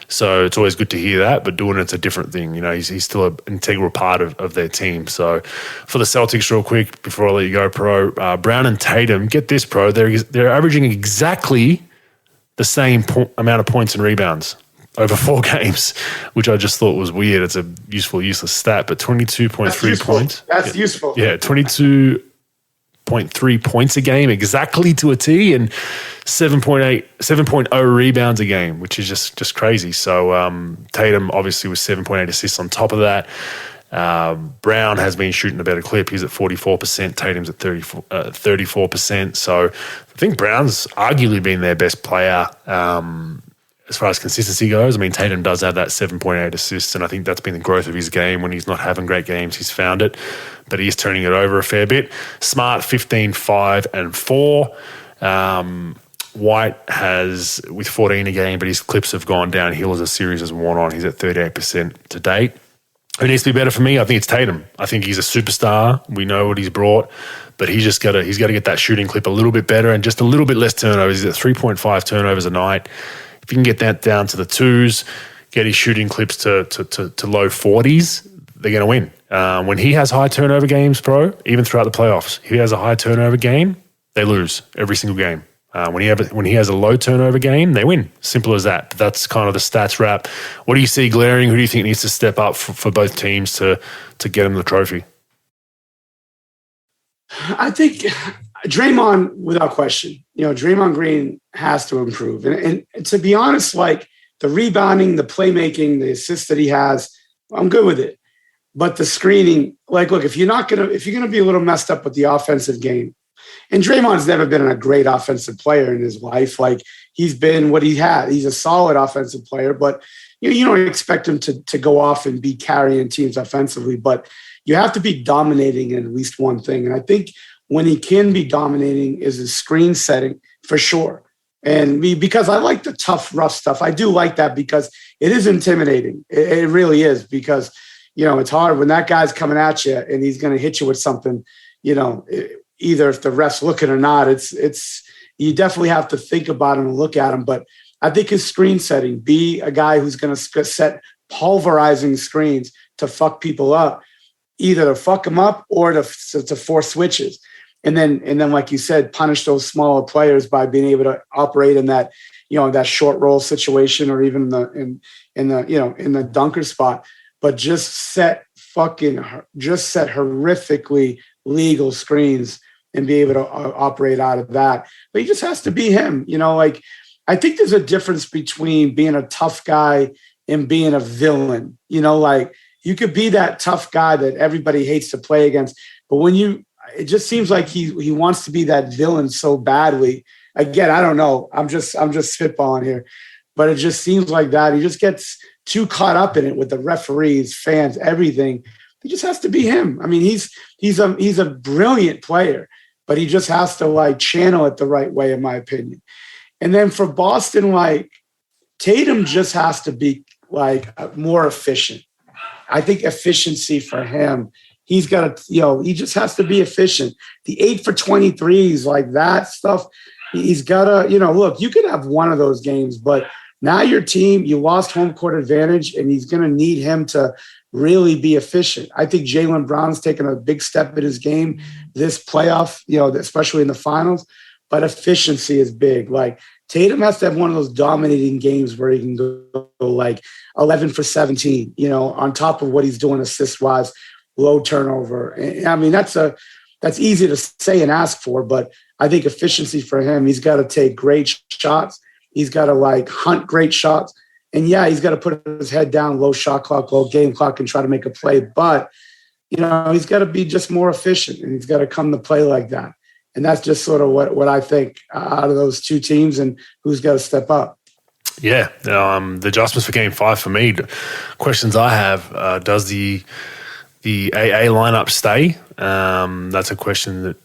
So it's always good to hear that, but doing it's a different thing. He's still an integral part of their team. So for the Celtics, real quick, before I let you go, Pro, Brown and Tatum, get this, Pro, they're averaging exactly the same amount of points and rebounds over 4 games, which I just thought was weird. It's a useless stat, but 22.3 points. That's useful. Yeah, 22.3 points a game exactly to a T and 7.0 rebounds a game, which is just crazy. So Tatum obviously was 7.8 assists on top of that. Brown has been shooting a better clip. He's at 44%. Tatum's at 34%. So I think Brown's arguably been their best player as far as consistency goes. I mean, Tatum does have that 7.8 assists, and I think that's been the growth of his game. When he's not having great games, he's found it, but he is turning it over a fair bit. Smart, 15, 5, and 4. White has with 14 a game, but his clips have gone downhill as the series has worn on. He's at 38% to date. Who needs to be better for me? I think it's Tatum. I think he's a superstar. We know what he's brought, but he's got to get that shooting clip a little bit better and just a little bit less turnovers. He's at 3.5 turnovers a night. If you can get that down to the 2s, get his shooting clips to low 40s, they're going to win. When he has high turnover games, Pro, even throughout the playoffs, if he has a high turnover game, they lose every single game. When he has a low turnover game, they win. Simple as that. But that's kind of the stats wrap. What do you see glaring? Who do you think needs to step up for both teams to get him the trophy? I think Draymond, without question. Draymond Green has to improve. And to be honest, like the rebounding, the playmaking, the assists that he has, I'm good with it. But the screening, like, look, if you're gonna be a little messed up with the offensive game, and Draymond's never been a great offensive player in his life. Like he's been what he had. He's a solid offensive player, but you don't expect him to go off and be carrying teams offensively. But you have to be dominating in at least one thing. And I think when he can be dominating is his screen setting for sure. And because I like the tough, rough stuff. I do like that because it is intimidating. It really is because, it's hard when that guy's coming at you and he's going to hit you with something, either if the ref's looking or not, it's you definitely have to think about him and look at him. But I think his screen setting, be a guy who's going to set pulverizing screens to fuck people up, either to fuck them up or to force switches. And then, like you said, punish those smaller players by being able to operate in that, that short roll situation or even in the dunker spot. But just set horrifically legal screens and be able to operate out of that. But he just has to be him. Like I think there's a difference between being a tough guy and being a villain. Like you could be that tough guy that everybody hates to play against, but it just seems like he wants to be that villain so badly. Again, I don't know. I'm just spitballing here, but it just seems like that. He just gets too caught up in it with the referees, fans, everything. He just has to be him. I mean, he's a brilliant player, but he just has to like channel it the right way, in my opinion. And then for Boston, like Tatum just has to be like more efficient. I think efficiency for him, he's got to, he just has to be efficient. The 8 for 23s, like that stuff, he's got to, look, you could have one of those games, but now your team, you lost home court advantage, and he's going to need him to really be efficient. I think Jaylen Brown's taken a big step in his game this playoff, especially in the finals, but efficiency is big. Like Tatum has to have one of those dominating games where he can go like 11 for 17, on top of what he's doing assist-wise, low turnover. I mean, that's easy to say and ask for, but I think efficiency for him, he's got to take great shots. He's got to like hunt great shots. And yeah, he's got to put his head down, low shot clock, low game clock, and try to make a play. But, he's got to be just more efficient, and he's got to come to play like that. And that's just sort of what I think out of those two teams and who's got to step up. Yeah. The adjustments for game 5 for me, questions I have, does the AA lineup stay? That's a question that,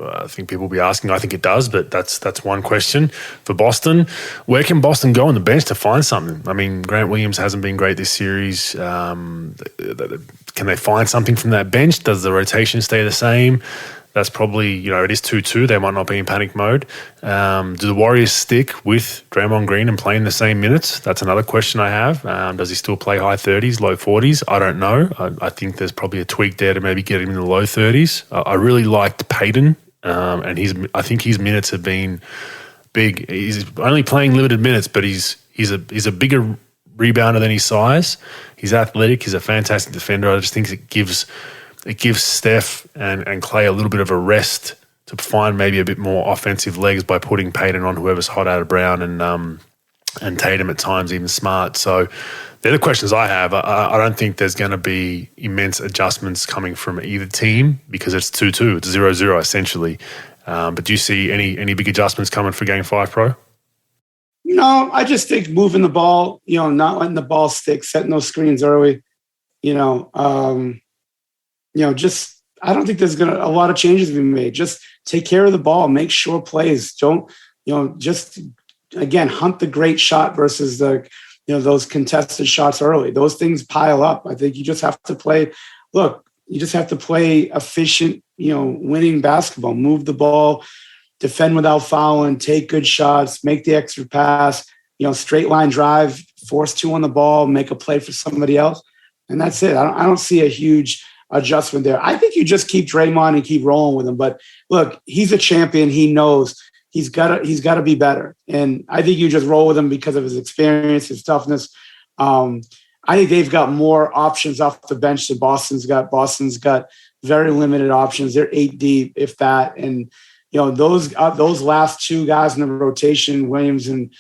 I think people will be asking. I think it does, but that's one question. For Boston, where can Boston go on the bench to find something? I mean, Grant Williams hasn't been great this series. Can they find something from that bench? Does the rotation stay the same? That's probably, it is 2-2. They might not be in panic mode. Do the Warriors stick with Draymond Green and play in the same minutes? That's another question I have. Does he still play high 30s, low 40s? I don't know. I think there's probably a tweak there to maybe get him in the low 30s. I really liked Payton, and I think his minutes have been big. He's only playing limited minutes, but he's a bigger rebounder than his size. He's athletic. He's a fantastic defender. I just think it gives Steph and Clay a little bit of a rest to find maybe a bit more offensive legs by putting Payton on whoever's hot out of Brown and Tatum at times, even Smart. So they're the questions I have. I don't think there's going to be immense adjustments coming from either team because it's 2-2. It's 0-0 essentially. But do you see any big adjustments coming for Game 5, Pro? No, I just think moving the ball, not letting the ball stick, setting those screens early, just I don't think there's a lot of changes to be made. Just take care of the ball, make sure plays. Don't, just again hunt the great shot versus the, those contested shots early. Those things pile up. I think you just have to play. Look, you just have to play efficient, winning basketball. Move the ball, defend without fouling, take good shots, make the extra pass. Straight line drive, force 2 on the ball, make a play for somebody else, and that's it. I don't see a huge adjustment there. I think you just keep Draymond and keep rolling with him. But look, he's a champion. He knows he's got to be better. And I think you just roll with him because of his experience, his toughness. I think they've got more options off the bench than Boston's got. Boston's got very limited options. They're 8 deep, if that. And those last 2 guys in the rotation, Williams and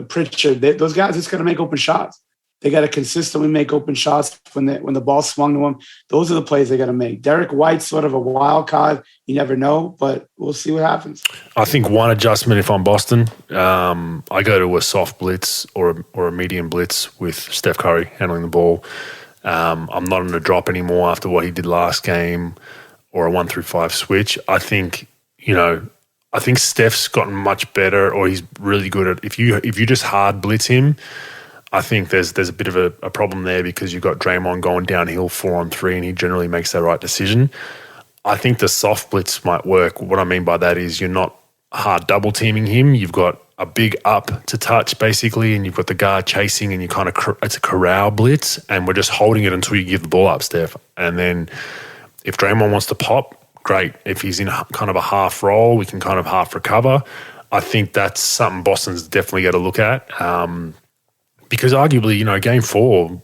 Pritchard, those guys just got to make open shots. They got to consistently make open shots when the ball swung to them. Those are the plays they got to make. Derek White's sort of a wild card. You never know, but we'll see what happens. I think one adjustment if I'm Boston, I go to a soft blitz or a medium blitz with Steph Curry handling the ball. I'm not on a drop anymore after what he did last game or a 1-5 switch. I think Steph's gotten much better, or he's really good at if you just hard blitz him. I think there's a bit of a problem there because you've got Draymond going downhill 4-on-3 and he generally makes that right decision. I think the soft blitz might work. What I mean by that is you're not hard double teaming him. You've got a big up to touch basically, and you've got the guard chasing, and you kind of it's a corral blitz, and we're just holding it until you give the ball up, Steph. And then if Draymond wants to pop, great. If he's in kind of a half roll, we can kind of half recover. I think that's something Boston's definitely got to look at. Because arguably, Game 4,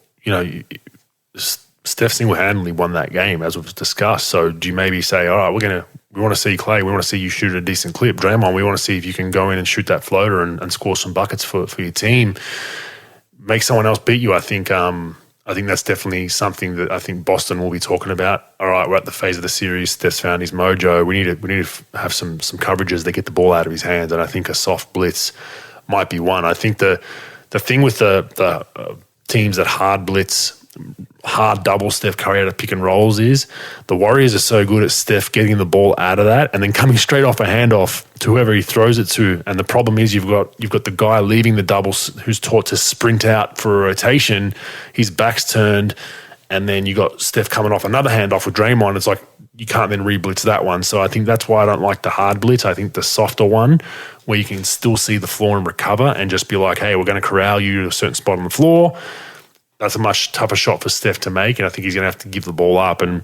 Steph single-handedly won that game, as was discussed. So do you maybe say, all right, we want to see Clay, we want to see you shoot at a decent clip. Draymond, we want to see if you can go in and shoot that floater and score some buckets for your team. Make someone else beat you, I think. I think that's definitely something that I think Boston will be talking about. All right, we're at the phase of the series. Steph's found his mojo. We need to have some coverages that get the ball out of his hands, and I think a soft blitz might be one. I think the thing with the teams that hard blitz hard double Steph Curry out of pick and rolls is. The Warriors are so good at Steph getting the ball out of that and then coming straight off a handoff to whoever he throws it to. And the problem is you've got the guy leaving the doubles who's taught to sprint out for a rotation. His back's turned, and then you got Steph coming off another handoff with Draymond. It's like you can't then re-blitz that one. So I think that's why I don't like the hard blitz. I think the softer one where you can still see the floor and recover and just be like, hey, we're going to corral you to a certain spot on the floor. That's a much tougher shot for Steph to make, and I think he's going to have to give the ball up and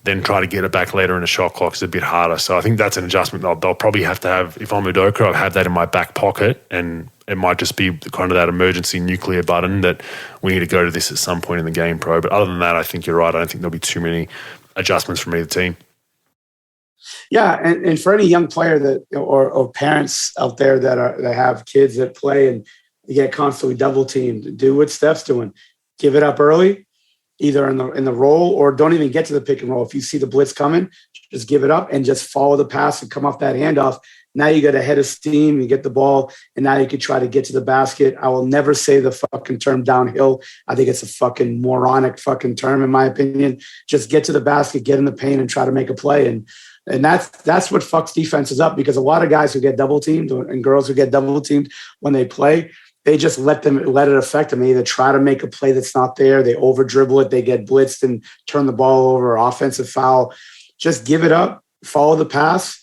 then try to get it back later in the shot clock is a bit harder. So I think that's an adjustment they'll probably have to have. If I'm Udoka, I'll have that in my back pocket, and it might just be kind of that emergency nuclear button that we need to go to this at some point in the game, Pro. But other than that, I think you're right. I don't think there'll be too many adjustments from either team. Yeah, and for any young player that or parents out there that have kids that play and you get constantly double teamed, do what Steph's doing. Give it up early, either in the roll or don't even get to the pick and roll. If you see the blitz coming, just give it up and just follow the pass and come off that handoff. Now you get a head of steam, you get the ball, and now you can try to get to the basket. I will never say the fucking term downhill. I think it's a fucking moronic fucking term, in my opinion. Just get to the basket, get in the paint, and try to make a play. And that's what fucks defenses up, because a lot of guys who get double teamed and girls who get double teamed when they play, they just let it affect them. They either try to make a play that's not there, they over dribble it, they get blitzed and turn the ball over, offensive foul. Just give it up, follow the pass.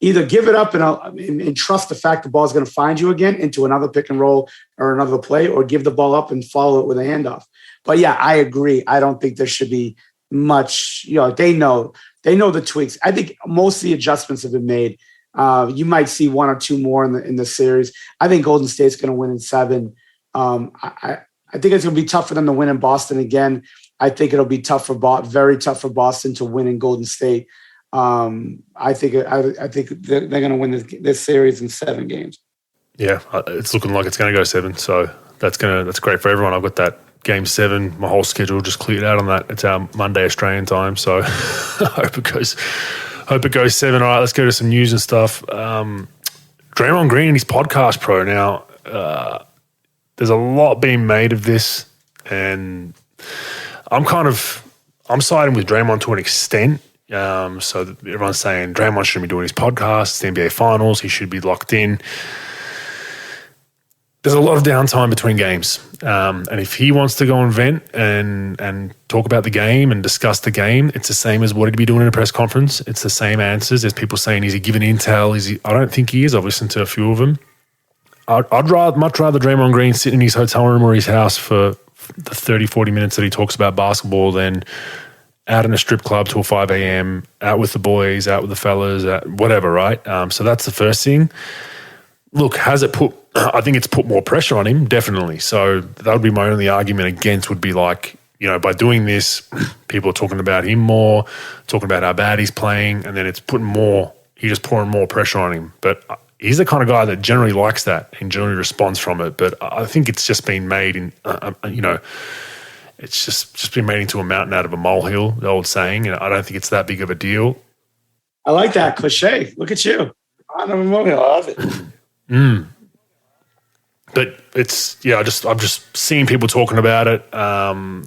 Either give it up and trust the fact the ball is going to find you again into another pick and roll or another play, or give the ball up and follow it with a handoff. But yeah, I agree. I don't think there should be much. They know the tweaks. I think most of the adjustments have been made. You might see one or two more in the series. I think Golden State's going to win in 7. I think it's going to be tough for them to win in Boston again. I think it'll be very tough for Boston to win in Golden State. I think they're going to win this series in 7 games. Yeah, it's looking like it's going to go 7. So that's great for everyone. I've got that game 7. My whole schedule just cleared out on that. It's our Monday Australian time. So I hope it goes 7. All right, let's go to some news and stuff. Draymond Green and his podcast, Pro. Now, there's a lot being made of this, and I'm siding with Draymond to an extent. So everyone's saying Draymond shouldn't be doing his podcast. It's the NBA Finals. He should be locked in. There's a lot of downtime between games. And if he wants to go and vent and talk about the game and discuss the game, it's the same as what he'd be doing in a press conference. It's the same answers. There's people saying, is he giving intel? I don't think he is. I've listened to a few of them. I'd much rather Draymond Green sit in his hotel room or his house for the 30, 40 minutes that he talks about basketball than out in a strip club till 5 a.m., out with the boys, out with the fellas, whatever, right? So that's the first thing. Look, I think it's put more pressure on him, definitely. So that would be my only argument against, would be like, by doing this, people are talking about him more, talking about how bad he's playing, and then it's he's just pouring more pressure on him. But he's the kind of guy that generally likes that and generally responds from it. But I think it's just been made it's just been made into a mountain out of a molehill, the old saying, and I don't think it's that big of a deal. I like that cliche. Look at you. I love it. But it's, I'm just seeing people talking about it.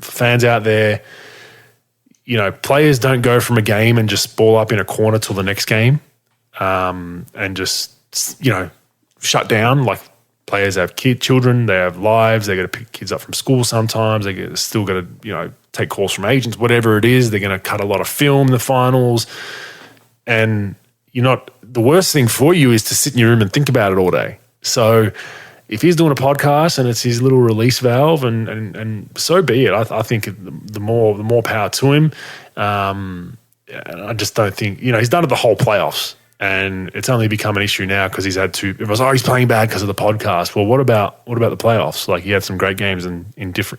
Fans out there, players don't go from a game and just ball up in a corner till the next game and just, shut down. Like, players have children, they have lives, they got to pick kids up from school sometimes, still got to, take calls from agents, whatever it is. They're going to cut a lot of film in the finals. And the worst thing for you is to sit in your room and think about it all day. So if he's doing a podcast and it's his little release valve, and so be it. I think the more power to him. And I just don't think, he's done it the whole playoffs. And it's only become an issue now because he's had to. It was, he's playing bad because of the podcast. Well, what about the playoffs? Like, he had some great games in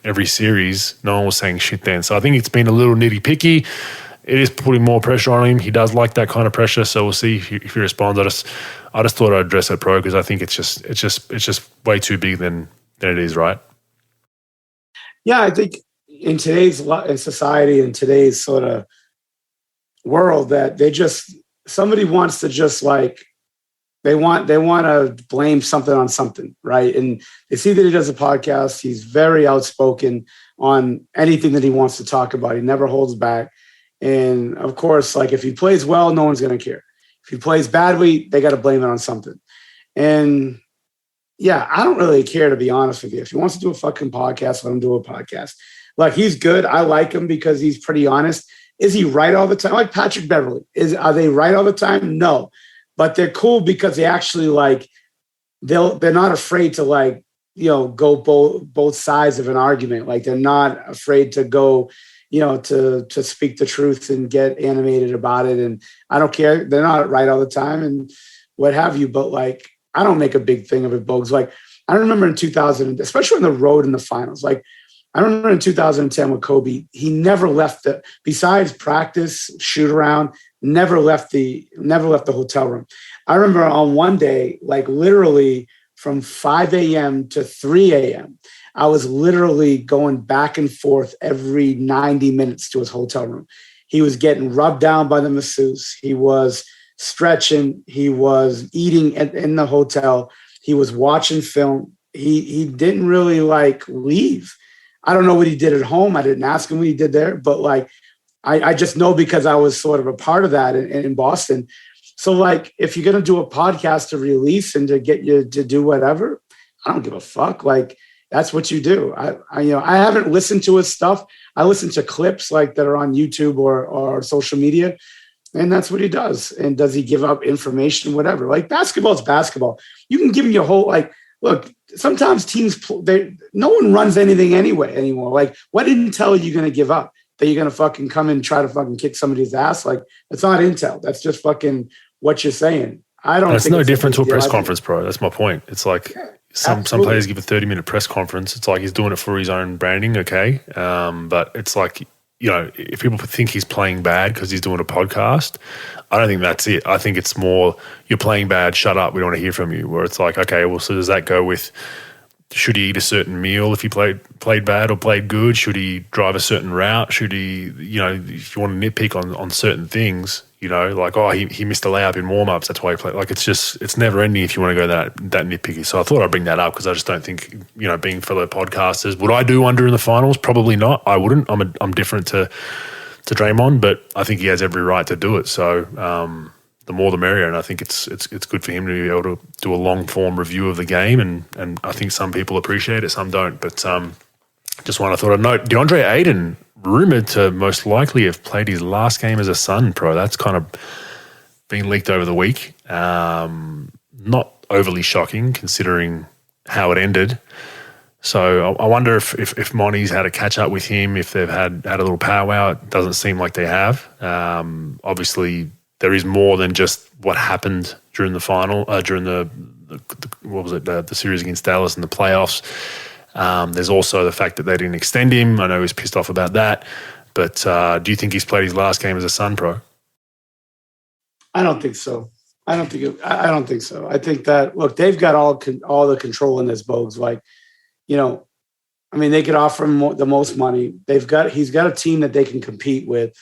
every series. No one was saying shit then. So I think it's been a little nitty picky. It is putting more pressure on him. He does like that kind of pressure. So we'll see if he responds. I just thought I'd address it, Pro, because I think it's just way too big than it is, right? Yeah, I think in today's society, in today's sort of world, that somebody wants to just like They want to blame something on something, right? And they see that he does a podcast. He's very outspoken on anything that he wants to talk about. He never holds back. And of course, like if he plays well, no one's going to care. If he plays badly, they got to blame it on something. And yeah, I don't really care, to be honest with you. If he wants to do a fucking podcast, let him do a podcast. Like, he's good. I like him because he's pretty honest. Is he right all the time? Like Patrick Beverley. Are they right all the time? No. But they're cool because they actually like, they're not afraid to like, go both sides of an argument. Like, they're not afraid to go, to speak the truth and get animated about it. And I don't care. They're not right all the time and what have you. But like, I don't make a big thing of it, Bogues. Like, I remember in 2000, especially on the road in the finals, like I remember in 2010 with Kobe, he never left besides practice, shoot around, never left the hotel room. I remember on one day, like literally from 5 a.m. to 3 a.m., I was literally going back and forth every 90 minutes to his hotel room. He was getting rubbed down by the masseuse. He was stretching. He was eating in the hotel. He was watching film. He didn't really like leave. I don't know what he did at home. I didn't ask him what he did there, but like, I just know because I was sort of a part of that in Boston. So like, if you're going to do a podcast to release and to get you to do whatever, I don't give a fuck. Like, that's what you do. I haven't listened to his stuff. I listen to clips like that are on YouTube or social media. And that's what he does. And does he give up information, whatever? Like, basketball is basketball. You can give me a whole, like, look, sometimes teams, no one runs anything anymore. Like, what intel are you going to give up? That you're going to fucking come and try to fucking kick somebody's ass? Like, that's not intel. That's just fucking what you're saying. I don't think it's no different to a press conference, bro. That's my point. It's like some players give a 30-minute press conference. It's like he's doing it for his own branding, okay? But it's like, if people think he's playing bad because he's doing a podcast, I don't think that's it. I think it's more, you're playing bad, shut up, we don't want to hear from you. Where it's like, okay, well, so does that go with, should he eat a certain meal if he played bad or played good? Should he drive a certain route? Should he, if you want to nitpick on certain things, like, oh, he missed a layup in warm-ups, that's why he played. Like, it's never ending if you want to go that nitpicky. So I thought I'd bring that up because I just don't think, being fellow podcasters, would I do under in the finals? Probably not. I wouldn't. I'm different to Draymond, but I think he has every right to do it. So the more the merrier, and I think it's good for him to be able to do a long-form review of the game, and I think some people appreciate it, some don't. But just one I thought I'd note, DeAndre Ayton, rumoured to most likely have played his last game as a Sun pro. That's kind of been leaked over the week. Not overly shocking considering how it ended. So I wonder if Monty's had a catch up with him, if they've had a little powwow. It doesn't seem like they have. Obviously, there is more than just what happened during the final, during the series against Dallas in the playoffs. There's also the fact that they didn't extend him. I know he's pissed off about that. But do you think he's played his last game as a Sun pro? I don't think so. I don't think so. I think that, look, they've got all the control in this, Bogues. Like, they could offer him the most money. He's got a team that they can compete with.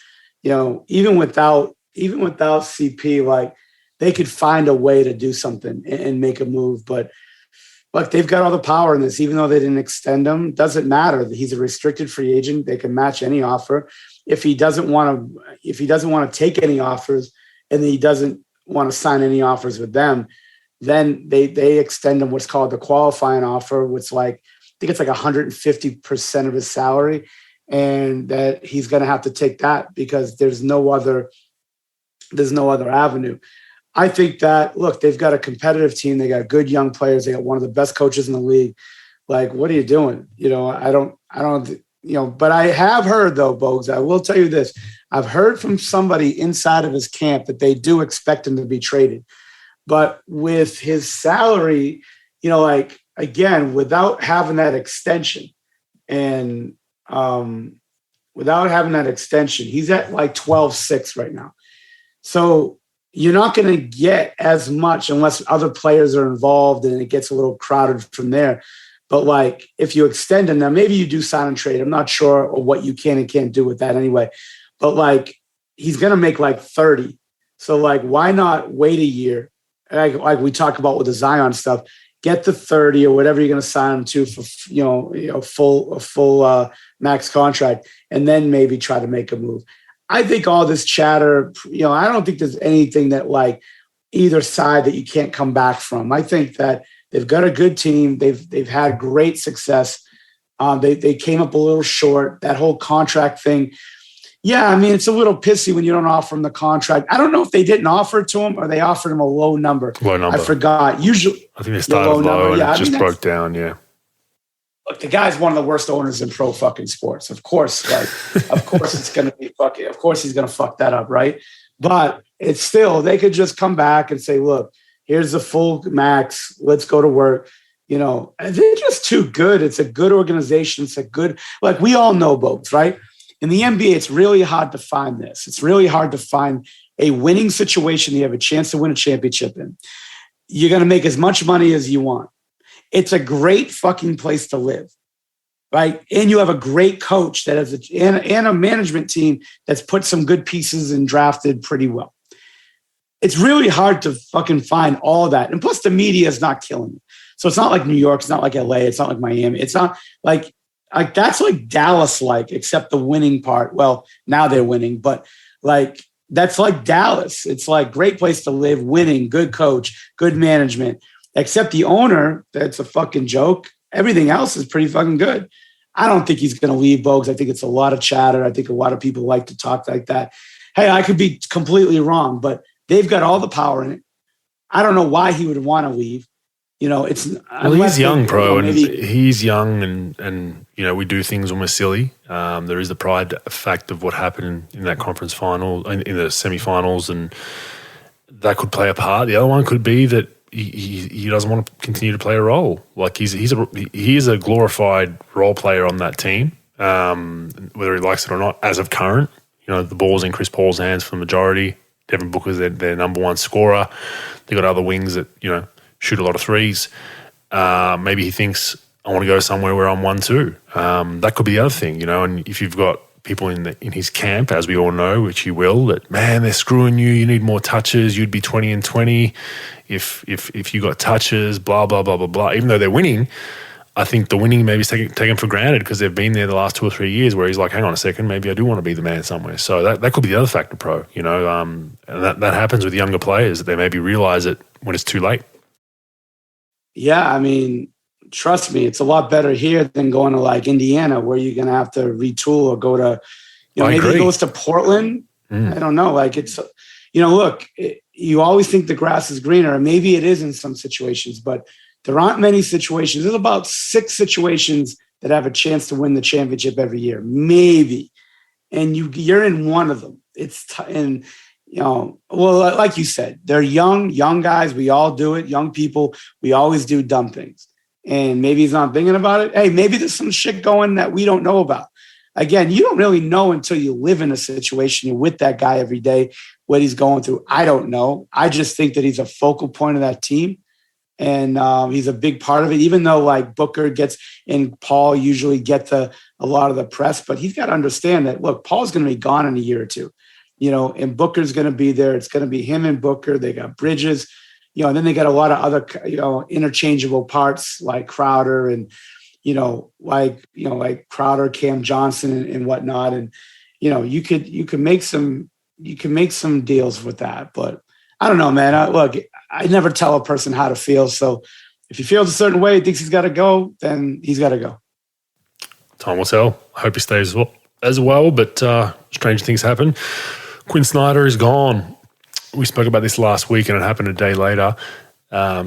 Even without CP, like, they could find a way to do something and make a move. But look, they've got all the power in this, even though they didn't extend him. Doesn't matter. He's a restricted free agent. They can match any offer. If he doesn't want to take any offers, and he doesn't want to sign any offers with them, then they extend him what's called the qualifying offer, which I think it's like 150% of his salary, and that he's going to have to take that because there's no other avenue. I think that, look, they've got a competitive team. They got good young players. They got one of the best coaches in the league. Like, what are you doing? I don't, but I have heard, though, Bogues, I will tell you this. I've heard from somebody inside of his camp that they do expect him to be traded. But with his salary, again, without having that extension he's at like 12.6 right now. So you're not going to get as much unless other players are involved and it gets a little crowded from there. But like, if you extend him, now maybe you do sign and trade. I'm not sure what you can and can't do with that anyway. But like, he's going to make like 30. So like, why not wait a year like we talk about with the Zion stuff, get the 30 or whatever you're going to sign him to for, full max contract, and then maybe try to make a move. I think all this chatter, I don't think there's anything that like either side that you can't come back from. I think that they've got a good team. They've had great success. They came up a little short. That whole contract thing. Yeah, I mean, it's a little pissy when you don't offer him the contract. I don't know if they didn't offer it to him or they offered him a low number. Low number. I forgot. Usually, I think they started low and yeah, it just broke down. Yeah. Look, the guy's one of the worst owners in pro fucking sports. Of course, of course it's going to be fucking. Of course he's going to fuck that up, right? But it's still, they could just come back and say, look, here's the full max. Let's go to work. They're just too good. It's a good organization. It's a good, like we all know, Bogues, right? In the NBA, it's really hard to find this. It's really hard to find a winning situation you have a chance to win a championship in. You're going to make as much money as you want. It's a great fucking place to live, right? And you have a great coach that has and a management team that's put some good pieces and drafted pretty well. It's really hard to fucking find all that. And plus the media is not killing it. So it's not like New York. It's not like LA. It's not like Miami. It's not like that's like Dallas-like, except the winning part. Well, now they're winning, but like that's like Dallas. It's like great place to live, winning, good coach, good management, except the owner. That's a fucking joke. Everything else is pretty fucking good. I don't think he's going to leave, Bogues. I think it's a lot of chatter. I think a lot of people like to talk like that. Hey, I could be completely wrong, but they've got all the power in it. I don't know why he would want to leave. He's young, pro, and he's young, and we do things almost silly. There is the pride fact of what happened in that conference final, in the semifinals, and that could play a part. The other one could be that he doesn't want to continue to play a role. Like he is a glorified role player on that team, whether he likes it or not. As of current, the ball's in Chris Paul's hands for the majority. Devin Booker's their number one scorer. They got other wings that shoot a lot of threes. Maybe he thinks, I want to go somewhere where I'm 1-2. That could be the other thing, and if you've got people in his camp, as we all know, which he will, that, man, they're screwing you, you need more touches, you'd be 20-20 if you got touches, blah, blah, blah, blah, blah. Even though they're winning, I think the winning maybe is taken for granted because they've been there the last 2 or 3 years where he's like, hang on a second, maybe I do want to be the man somewhere. So that could be the other factor, pro, and that happens with younger players, that they maybe realize it when it's too late. Yeah, I mean, trust me, it's a lot better here than going to like Indiana where you're going to have to retool or go to, maybe it goes to Portland. I don't know. Like it's, look, you always think the grass is greener, and maybe it is in some situations, but there aren't many situations. There's about 6 situations that have a chance to win the championship every year, maybe. And you're in one of them. Like you said, they're young guys. We all do it. Young people, we always do dumb things. And maybe he's not thinking about it. Hey, maybe there's some shit going that we don't know about. Again, you don't really know until you live in a situation. You're with that guy every day, what he's going through. I don't know. I just think that he's a focal point of that team. And he's a big part of it, even though like Booker and Paul usually get a lot of the press. But he's got to understand that, look, Paul's going to be gone in a year or two. And Booker's going to be there. It's going to be him and Booker. They got Bridges, and then they got a lot of other, interchangeable parts like Crowder and, like Crowder, Cam Johnson and whatnot. And, you can make some deals with that, but I don't know, man. I never tell a person how to feel. So if he feels a certain way, thinks he's got to go, then he's got to go. Time will tell. I hope he stays as well, but strange things happen. Quinn Snyder is gone. We spoke about this last week and it happened a day later.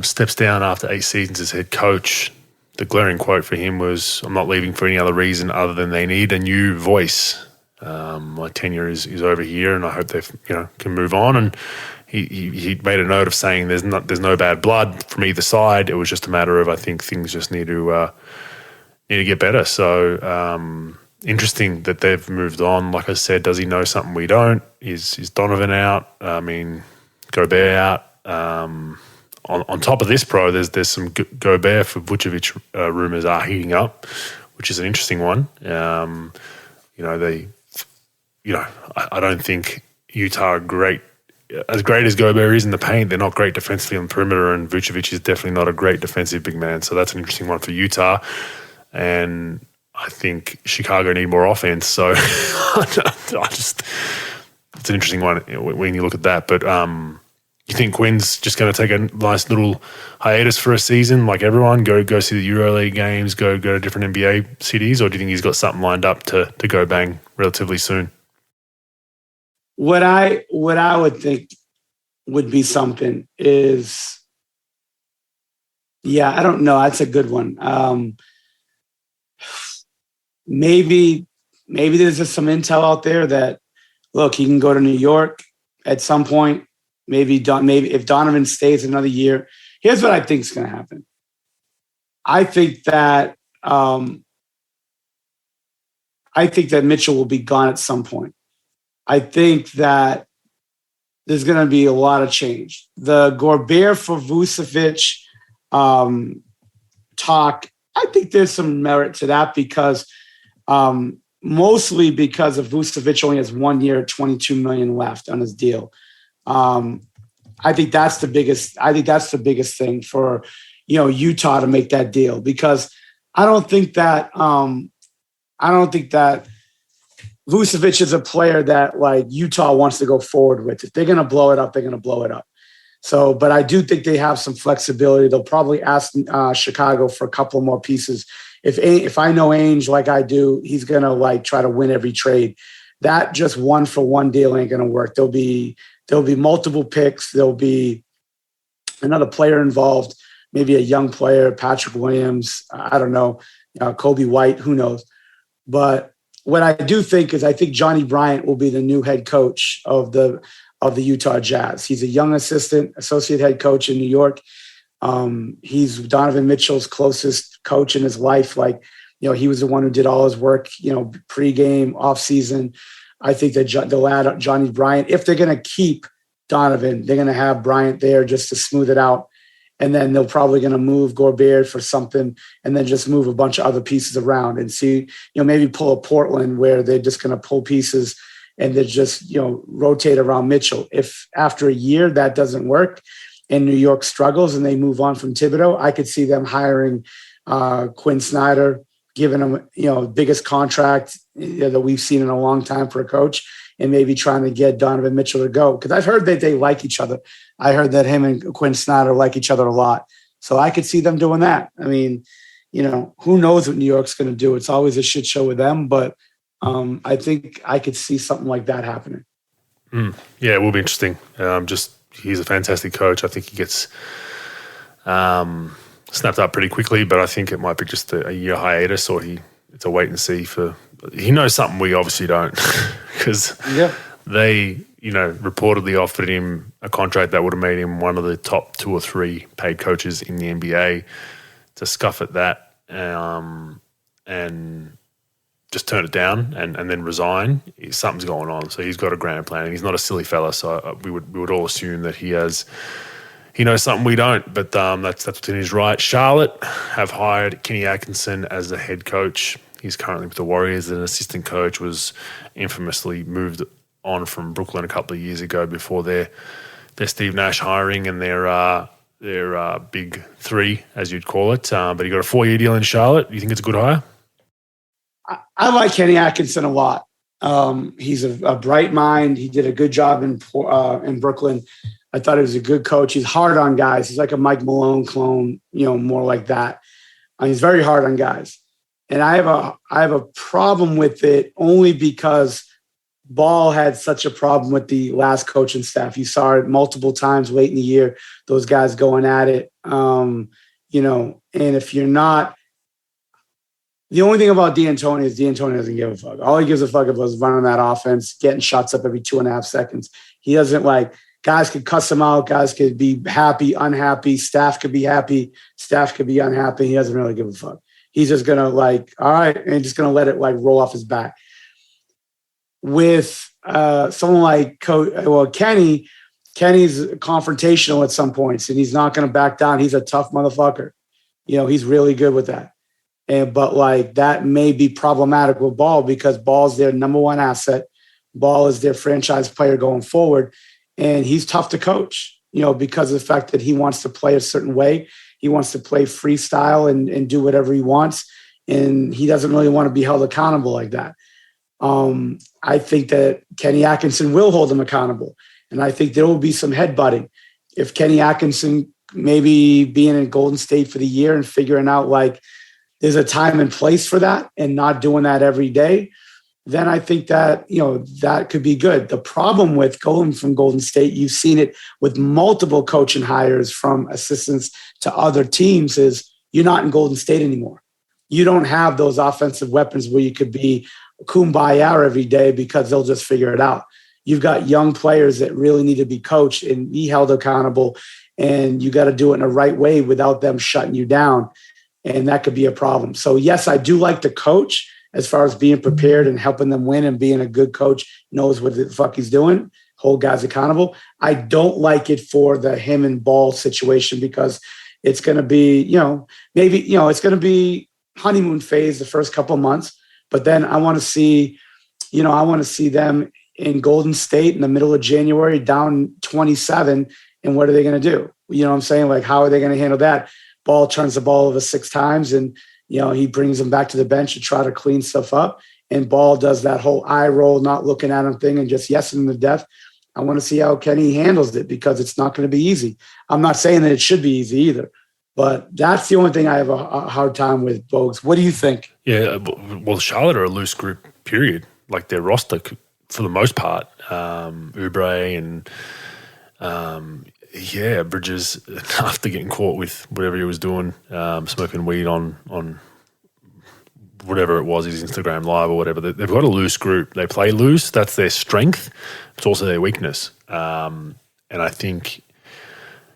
Steps down after 8 seasons as head coach. The glaring quote for him was, I'm not leaving for any other reason other than they need a new voice. My tenure is over here and I hope they can move on. And he made a note of saying there's no bad blood from either side. It was just a matter of, I think things just need to get better. So interesting that they've moved on. Like I said, does he know something we don't? Is Donovan out? I mean, Gobert out. On top of this, pro, there's some Gobert for Vucevic rumors are heating up, which is an interesting one. I don't think Utah are great as great as Gobert is in the paint, they're not great defensively on the perimeter, and Vucevic is definitely not a great defensive big man. So that's an interesting one for Utah. And I think Chicago need more offense. So it's an interesting one when you look at that. But you think Quinn's just going to take a nice little hiatus for a season, like everyone, go see the EuroLeague games, go to different NBA cities, or do you think he's got something lined up to go bang relatively soon? What I would think would be something is, I don't know. That's a good one. Maybe there's just some intel out there that, look, he can go to New York at some point. Maybe if Donovan stays another year. Here's what I think is going to happen. I think that Mitchell will be gone at some point. I think that there's going to be a lot of change. The Gobert for Vucevic talk, I think there's some merit to that because mostly because of Vucevic only has 1 year, $22 million left on his deal. I think that's the biggest thing for, Utah to make that deal, because I don't think that Vucevic is a player that like Utah wants to go forward with. If they're going to blow it up, they're going to blow it up. So, but I do think they have some flexibility. They'll probably ask Chicago for a couple more pieces. If I know Ainge like I do, he's going to like try to win every trade. That just 1-for-1 deal ain't going to work. There'll be multiple picks. There'll be another player involved, maybe a young player, Patrick Williams, I don't know, Kobe White, who knows. But what I do think is I think Johnny Bryant will be the new head coach of the Utah Jazz. He's a young associate head coach in New York. He's Donovan Mitchell's closest coach in his life. Like, he was the one who did all his work, pregame, offseason. I think that they'll add Johnny Bryant. If they're going to keep Donovan, they're going to have Bryant there just to smooth it out. And then they're probably going to move Gobert for something and then just move a bunch of other pieces around and see, maybe pull a Portland where they're just going to pull pieces and they just, rotate around Mitchell. If after a year that doesn't work and New York struggles and they move on from Thibodeau, I could see them hiring Quinn Snyder, giving him, biggest contract that we've seen in a long time for a coach, and maybe trying to get Donovan Mitchell to go. Because I've heard that they like each other. I heard that him and Quinn Snyder like each other a lot. So I could see them doing that. I mean, who knows what New York's going to do? It's always a shit show with them, but I think I could see something like that happening. Yeah, it will be interesting. He's a fantastic coach. I think he gets snapped up pretty quickly, but I think it might be just a year hiatus, or it's a wait and see he knows something we obviously don't, because they, reportedly offered him a contract that would have made him one of the top 2 or 3 paid coaches in the NBA. To scuff at that and just turn it down and then resign, something's going on. So he's got a grand plan, and he's not a silly fella. So we would all assume that he knows something we don't. But that's within his right. Charlotte have hired Kenny Atkinson as the head coach. He's currently with the Warriors. An assistant coach, was infamously moved on from Brooklyn a couple of years ago before their Steve Nash hiring and their big 3, as you'd call it. But he got a 4-year deal in Charlotte. You think it's a good hire? I like Kenny Atkinson a lot. He's a bright mind. He did a good job in Brooklyn. I thought he was a good coach. He's hard on guys. He's like a Mike Malone clone, more like that. He's very hard on guys. And I have a problem with it only because Ball had such a problem with the last coaching staff. You saw it multiple times late in the year, those guys going at it. And if you're not, the only thing about D'Antoni is D'Antoni doesn't give a fuck. All he gives a fuck about is running that offense, getting shots up every 2.5 seconds. He doesn't guys could cuss him out. Guys could be happy, unhappy. Staff could be happy. Staff could be unhappy. He doesn't really give a fuck. He's just going to all right, and just going to let it roll off his back. With someone like Kenny's confrontational at some points, and he's not going to back down. He's a tough motherfucker. He's really good with that. But that may be problematic with Ball, because Ball's their number 1 asset. Ball is their franchise player going forward. and he's tough to coach, because of the fact that he wants to play a certain way. He wants to play freestyle and do whatever he wants. And he doesn't really want to be held accountable like that. I think that Kenny Atkinson will hold him accountable. And I think there will be some headbutting. If Kenny Atkinson maybe being in Golden State for the year and figuring out like there's a time and place for that and not doing that every day, then I think that, that could be good. The problem with going from Golden State, you've seen it with multiple coaching hires from assistants to other teams, is you're not in Golden State anymore. You don't have those offensive weapons where you could be kumbaya every day because they'll just figure it out. You've got young players that really need to be coached and be held accountable, and you got to do it in the right way without them shutting you down. And that could be a problem. So yes, I do like the coach as far as being prepared and helping them win, and being a good coach, knows what the fuck he's doing, hold guys accountable. I don't like it for the him and Ball situation, because it's going to be, maybe, it's going to be honeymoon phase the first couple of months, but then I want to see them in Golden State in the middle of January down 27. And what are they going to do? You know what I'm saying? Like, how are they going to handle that? Ball turns the ball over 6 times, and he brings them back to the bench to try to clean stuff up. And Ball does that whole eye roll, not looking at him thing, and just yesing him to death. I want to see how Kenny handles it, because it's not going to be easy. I'm not saying that it should be easy either, but that's the only thing I have a hard time with, Bogues. What do you think? Yeah, well, Charlotte are a loose group, period. Like, their roster, for the most part, Oubre and Bridges, after getting caught with whatever he was doing, smoking weed on whatever it was, his Instagram live or whatever. They've got a loose group. They play loose. That's their strength. It's also their weakness. And I think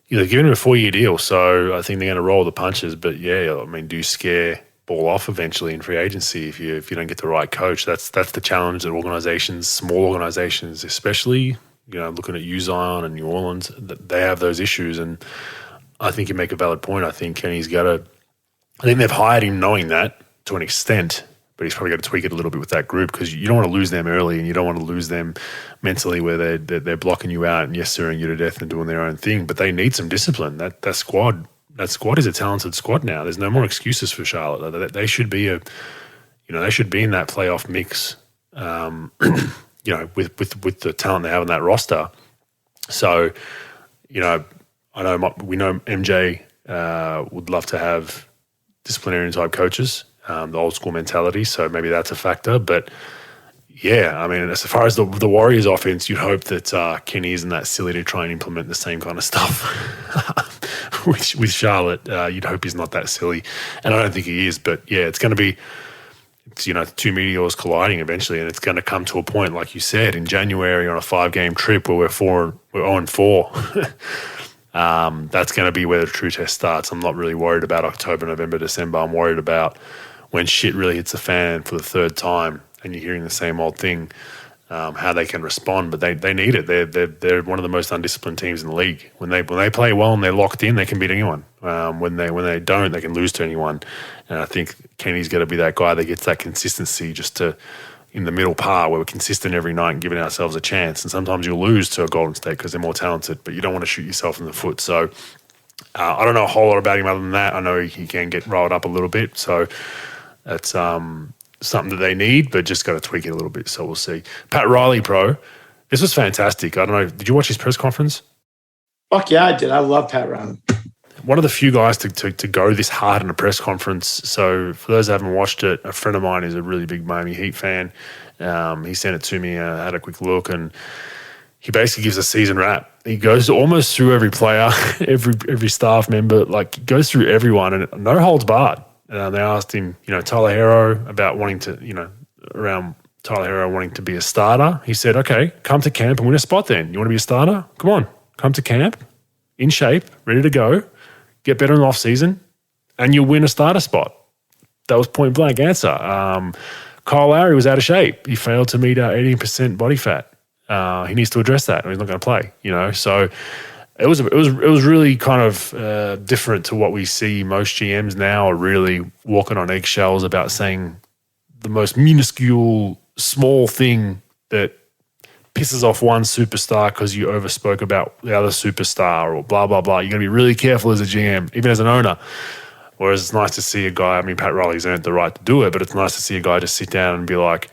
they're giving him a 4-year deal, so I think they're going to roll the punches. But do you scare Ball off eventually in free agency if you don't get the right coach? That's the challenge that organizations, small organizations especially, looking at Zion and New Orleans, they have those issues. And I think you make a valid point. I think Kenny's got to – I think they've hired him knowing that to an extent, but he's probably got to tweak it a little bit with that group, because you don't want to lose them early, and you don't want to lose them mentally where they're blocking you out and yes-sirring you to death and doing their own thing. But they need some discipline. That squad is a talented squad now. There's no more excuses for Charlotte. They should be they should be in that playoff mix. With the talent they have on that roster. So, we know MJ would love to have disciplinarian type coaches, the old school mentality. So maybe that's a factor. But as far as the Warriors offense, you'd hope that Kenny isn't that silly to try and implement the same kind of stuff with Charlotte. You'd hope he's not that silly, and I don't think he is. But it's going to be. It's, 2 meteors colliding eventually, and it's going to come to a point, like you said, in January on a 5-game trip where we're 0-4. That's going to be where the true test starts. I'm not really worried about October, November, December. I'm worried about when shit really hits the fan for the 3rd time and you're hearing the same old thing, how they can respond. But they need it. They're one of the most undisciplined teams in the league. When they play well and they're locked in, they can beat anyone. When they don't, they can lose to anyone. And I think Kenny's got to be that guy that gets that consistency just to in the middle par where we're consistent every night and giving ourselves a chance. And sometimes you'll lose to a Golden State because they're more talented, but you don't want to shoot yourself in the foot. So I don't know a whole lot about him other than that. I know he can get rolled up a little bit. So that's something that they need, but just got to tweak it a little bit. So we'll see. Pat Riley, this was fantastic. I don't know. Did you watch his press conference? Fuck yeah, I did. I love Pat Riley. One of the few guys to go this hard in a press conference. So for those that haven't watched it, a friend of mine is a really big Miami Heat fan. He sent it to me. I had a quick look, and he basically gives a season wrap. He goes almost through every player, every staff member, like he goes through everyone, and no holds barred. They asked him, Tyler Hero about wanting to, around Tyler Hero wanting to be a starter. He said, okay, come to camp and win a spot then. You want to be a starter? Come on, come to camp, in shape, ready to go. Get better in the offseason, and you'll win a starter spot. That was point blank answer. Kyle Lowry was out of shape. He failed to meet 18% body fat. He needs to address that, or he's not going to play. So it was really kind of different to what we see. Most GMs now are really walking on eggshells about saying the most minuscule, small thing that pisses off one superstar because you overspoke about the other superstar or blah, blah, blah. You're going to be really careful as a GM, even as an owner. Whereas it's nice to see a guy, I mean, Pat Riley's earned the right to do it, but it's nice to see a guy just sit down and be like,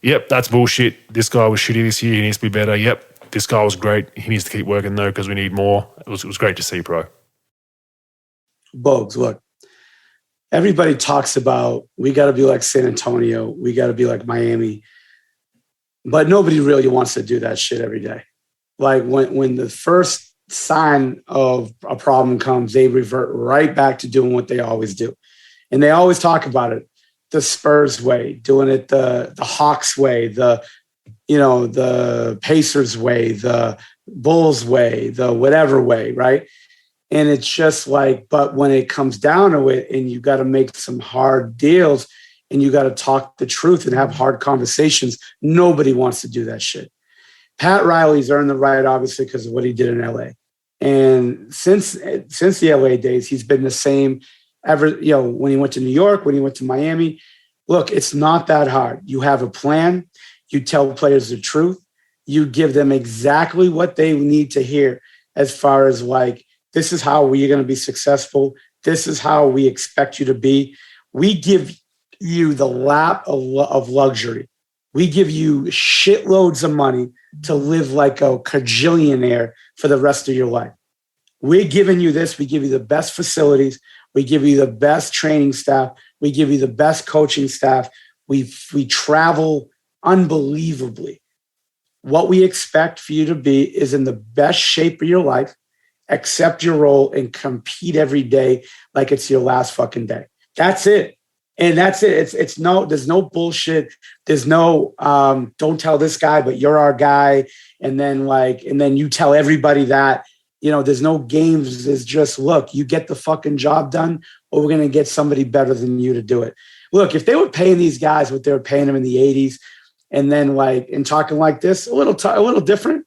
yep, that's bullshit. This guy was shitty this year. He needs to be better. Yep, this guy was great. He needs to keep working though because we need more. It was great to see, bro. Bogues, look, everybody talks about we got to be like San Antonio. We got to be like Miami. But nobody really wants to do that shit every day. Like when the first sign of a problem comes, they revert right back to doing what they always do. And they always talk about it the Spurs way, doing it the Hawks way, the Pacers way, the Bulls way, the whatever way, right? And it's just like, but when it comes down to it and you got to make some hard deals and you got to talk the truth and have hard conversations, nobody wants to do that shit. Pat Riley's earned the right, obviously, because of what he did in LA. And since the LA days, he's been the same ever, when he went to New York, when he went to Miami. Look, it's not that hard. You have a plan. You tell players the truth. You give them exactly what they need to hear as far as like, this is how we're going to be successful. This is how we expect you to be. We give you the lap of luxury. We give you shitloads of money to live like a cajillionaire for the rest of your life. We're giving you this. We give you the best facilities. We give you the best training staff. We give you the best coaching staff. We travel unbelievably. What we expect for you to be is in the best shape of your life, accept your role, and compete every day like it's your last fucking day. That's it. And that's it. There's no bullshit. There's no, don't tell this guy, but you're our guy. And then you tell everybody that, there's no games. It's just, look, you get the fucking job done or we're going to get somebody better than you to do it. Look, if they were paying these guys what they were paying them in the 80s and then and talking like this, a little different,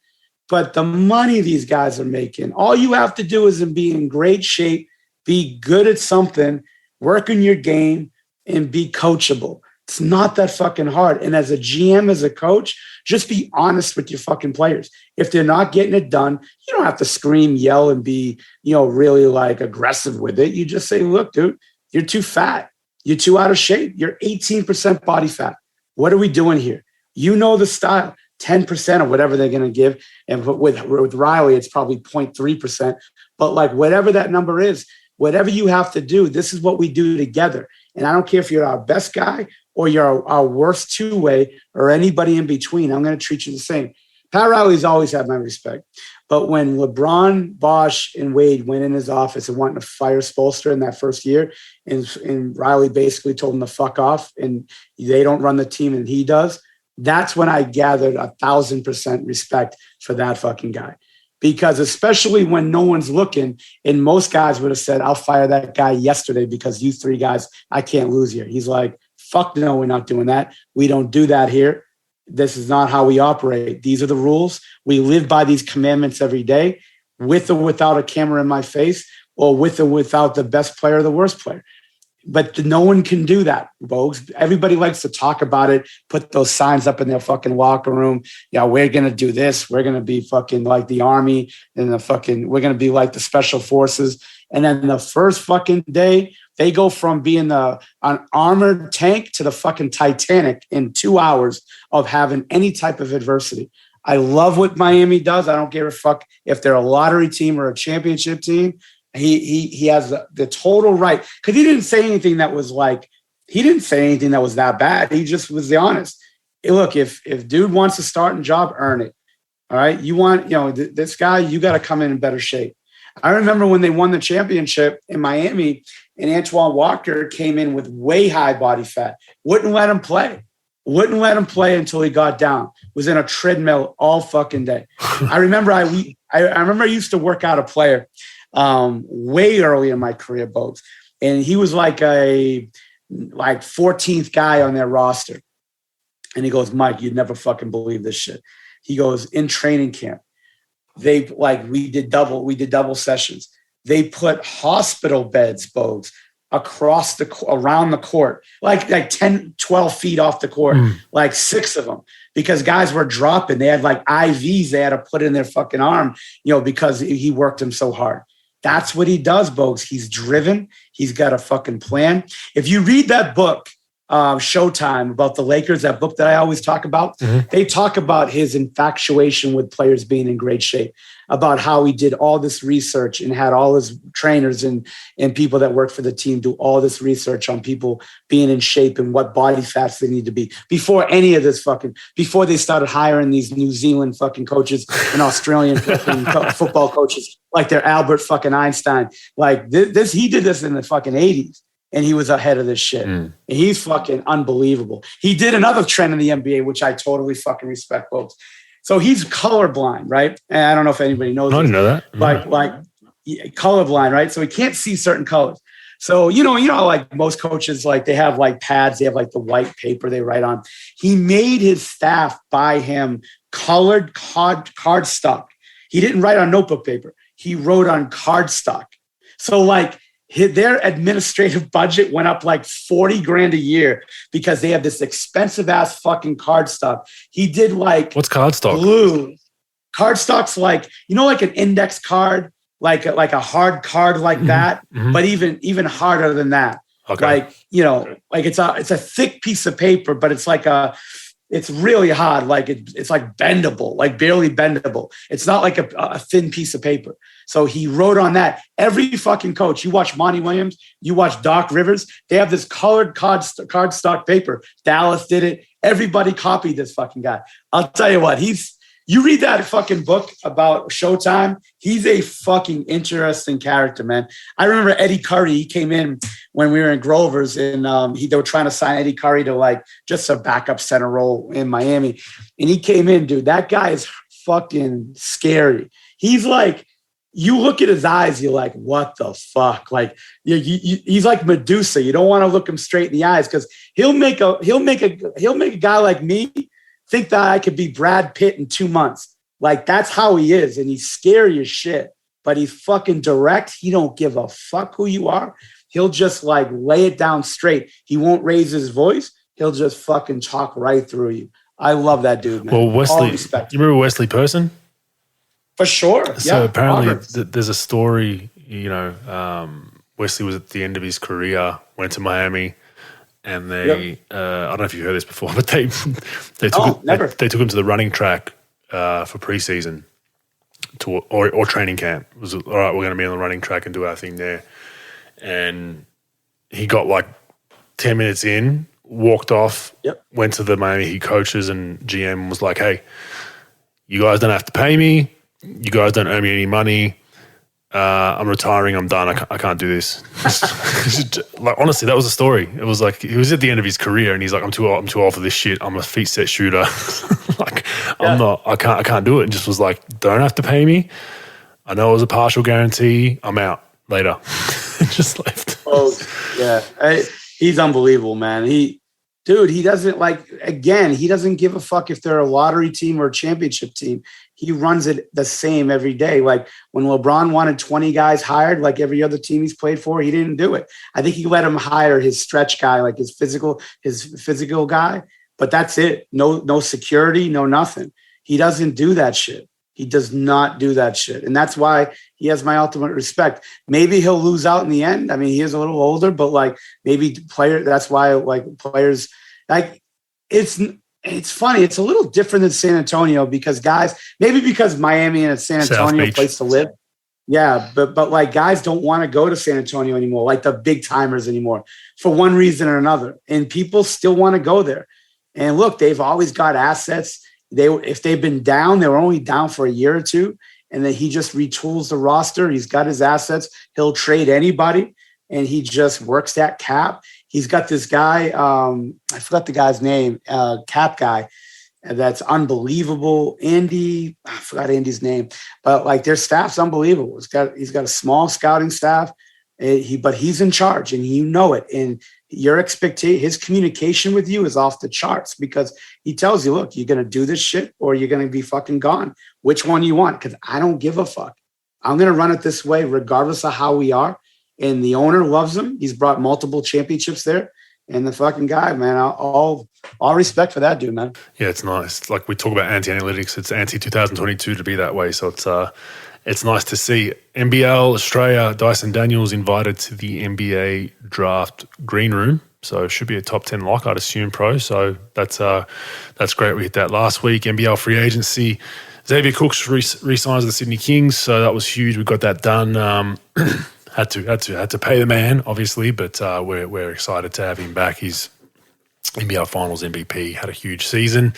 but the money these guys are making, all you have to do is be in great shape, be good at something, work on your game, and be coachable. It's not that fucking hard. And as a GM, as a coach, just be honest with your fucking players. If they're not getting it done, you don't have to scream, yell, and be, really like aggressive with it. You just say, look, dude, you're too fat. You're too out of shape. You're 18% body fat. What are we doing here? You know the style, 10% or whatever they're going to give. And with Riley, it's probably 0.3%. But like whatever that number is, whatever you have to do, this is what we do together. And I don't care if you're our best guy or you're our worst two-way or anybody in between. I'm going to treat you the same. Pat Riley's always had my respect. But when LeBron, Bosch, and Wade went in his office and wanted to fire Spoelstra in that first year, and Riley basically told him to fuck off and they don't run the team and he does, that's when I gathered 1,000% respect for that fucking guy. Because especially when no one's looking, and most guys would have said, I'll fire that guy yesterday because you three guys, I can't lose here. He's like, fuck no, we're not doing that. We don't do that here. This is not how we operate. These are the rules. We live by these commandments every day, with or without a camera in my face, or with or without the best player or the worst player. But no one can do that, Bogues. Everybody likes to talk about it, put those signs up in their fucking locker room. We're going to do this. We're going to be fucking like the Army and we're going to be like the Special Forces. And then the first fucking day, they go from being an armored tank to the fucking Titanic in 2 hours of having any type of adversity. I love what Miami does. I don't give a fuck if they're a lottery team or a championship team. He has the total right, because he didn't say anything that was that bad. He just was the honest. Hey, look, if dude wants a starting job, earn it. All right. You want, this guy, you got to come in better shape. I remember when they won the championship in Miami and Antoine Walker came in with way high body fat, wouldn't let him play until he got down, was in a treadmill all fucking day. I remember I used to work out a player way early in my career, Bogues. And he was like 14th guy on their roster. And he goes, Mike, you'd never fucking believe this shit. He goes, in training camp, we did double sessions. They put hospital beds, Bogues, around the court, like 10, 12 feet off the court, like 6 of them. because guys were dropping. They had like IVs they had to put in their fucking arm, because he worked them so hard. That's what he does, Bogues. He's driven. He's got a fucking plan. If you read that book, Showtime, about the Lakers, that book that I always talk about, they talk about his infatuation with players being in great shape, about how he did all this research and had all his trainers and people that work for the team do all this research on people being in shape and what body fats they need to be before any of this before they started hiring these New Zealand fucking coaches and Australian fucking football coaches like they're Albert fucking Einstein. Like this, he did this in the fucking 80s. And he was ahead of this shit. And he's fucking unbelievable. He did another trend in the NBA, which I totally fucking respect, folks. So he's colorblind, right? And I don't know if anybody knows. I didn't know that. Colorblind, right? So he can't see certain colors. So, like most coaches, like they have like pads, they have like the white paper they write on. He made his staff buy him colored cardstock. He didn't write on notebook paper. He wrote on cardstock. So like, their administrative budget went up like 40 grand a year because they have this expensive ass fucking cardstock. He did like, what's cardstock? Blue. Cardstock's like, like an index card, like a hard card like that, but even harder than that. Okay. Like it's a thick piece of paper, but it's really hard. Like it's like bendable, like barely bendable. It's not like a thin piece of paper. So he wrote on that. Every fucking coach, you watch Monty Williams, you watch Doc Rivers, they have this colored cardstock paper. Dallas did it. Everybody copied this fucking guy. I'll tell you what, you read that fucking book about Showtime, he's a fucking interesting character, man. I remember Eddie Curry, he came in when we were in Grover's and they were trying to sign Eddie Curry to like just a backup center role in Miami. And he came in, dude, that guy is fucking scary. He's like, you look at his eyes, you're like, what the fuck? Like he's like Medusa. You don't want to look him straight in the eyes because he'll make a guy like me think that I could be Brad Pitt in 2 months. Like that's how he is. And he's scary as shit, but he's fucking direct. He don't give a fuck who you are. He'll just like lay it down straight. He won't raise his voice. He'll just fucking talk right through you. I love that dude, man. Well, Wesley, you remember Wesley Person? For sure. So apparently there's a story, Wesley was at the end of his career, went to Miami, and they, I don't know if you heard this before, but they took him to the running track for preseason or training camp. It was, all right, we're going to be on the running track and do our thing there. And he got like 10 minutes in, walked off, went to the Miami Heat coaches and GM and was like, hey, you guys don't have to pay me. You guys don't owe me any money. I'm retiring. I'm done. I can't do this. Like honestly, that was the story. It was like he was at the end of his career, and he's like, I'm too old for this shit. I'm a feet set shooter. I'm not. I can't do it. And just was like, don't have to pay me. I know it was a partial guarantee. I'm out later. Just left. Oh yeah, he's unbelievable, man. He doesn't he doesn't give a fuck if they're a lottery team or a championship team. He runs it the same every day. Like when LeBron wanted 20 guys hired, like every other team he's played for, he didn't do it. I think he let him hire his stretch guy, like his physical guy. But that's it. No security, no nothing. He doesn't do that shit. He does not do that shit. And that's why he has my ultimate respect. Maybe he'll lose out in the end. I mean, he is a little older, but like maybe that's why like players like it's funny. It's a little different than San Antonio because maybe because Miami and San Antonio place to live. Yeah. But like guys don't want to go to San Antonio anymore, like the big timers anymore for one reason or another. And people still want to go there. And look, they've always got assets. If they've been down, they were only down for a year or two. And then he just retools the roster. He's got his assets. He'll trade anybody. And he just works that cap. He's got this guy, I forgot the guy's name, cap guy, that's unbelievable. Andy, I forgot Andy's name, but like their staff's unbelievable. He's got a small scouting staff, but he's in charge, and you know it. And his communication with you is off the charts because he tells you, look, you're going to do this shit or you're going to be fucking gone. Which one you want? Because I don't give a fuck. I'm going to run it this way regardless of how we are. And the owner loves him. He's brought multiple championships there. And the fucking guy, man, all respect for that dude, man. Yeah, it's nice. Like we talk about anti-analytics, it's anti-2022 to be that way. So it's nice to see. NBL Australia, Dyson Daniels invited to the NBA draft green room. So it should be a top 10 lock, I'd assume, pro. So that's great. We hit that last week. NBL free agency. Xavier Cooks re-signs with the Sydney Kings. So that was huge. We got that done. Had to pay the man, obviously, but we're excited to have him back. He's NBL Finals MVP, had a huge season.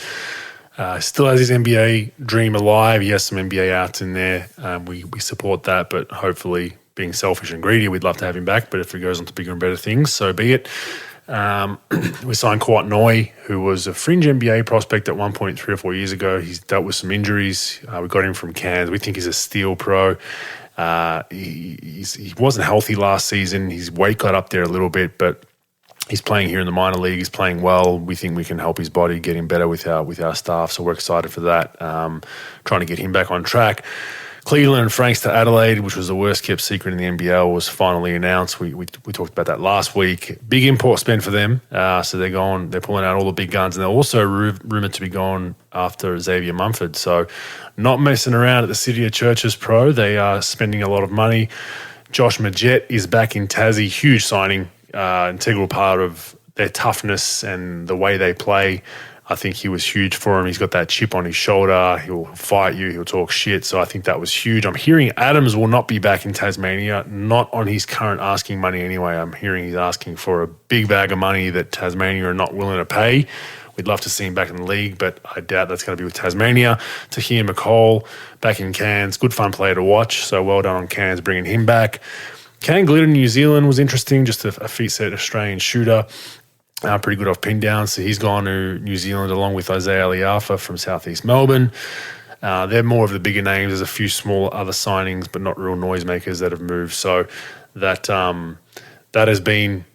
Still has his NBA dream alive. He has some NBA outs in there. We support that, but hopefully, being selfish and greedy, we'd love to have him back. But if he goes on to bigger and better things, so be it. We signed Kwat Noi, who was a fringe NBA prospect at one point 3 or 4 years ago. He's dealt with some injuries. We got him from Cairns. We think he's a steal pro. He wasn't healthy last season. His weight got up there a little bit, but he's playing here in the minor league. He's playing well. We think we can help his body get him better with our staff. So we're excited for that. Trying to get him back on track. Cleveland and Franks to Adelaide, which was the worst kept secret in the NBL, was finally announced. We talked about that last week. Big import spend for them. So they're pulling out all the big guns, and they're also rumoured to be going after Xavier Mumford. So not messing around at the City of Churches Pro. They are spending a lot of money. Josh Majette is back in Tassie. Huge signing, integral part of their toughness and the way they play. I think he was huge for him. He's got that chip on his shoulder. He'll fight you. He'll talk shit. So I think that was huge. I'm hearing Adams will not be back in Tasmania, not on his current asking money anyway. I'm hearing he's asking for a big bag of money that Tasmania are not willing to pay. We'd love to see him back in the league, but I doubt that's going to be with Tasmania. Tahir McCall back in Cairns. Good fun player to watch. So well done on Cairns bringing him back. Cam Glidden, New Zealand was interesting. Just a feet-set Australian shooter. Pretty good off pin down. So he's gone to New Zealand along with Isaiah Aliafa from Southeast Melbourne. They're more of the bigger names. There's a few small other signings, but not real noisemakers that have moved. So that has been,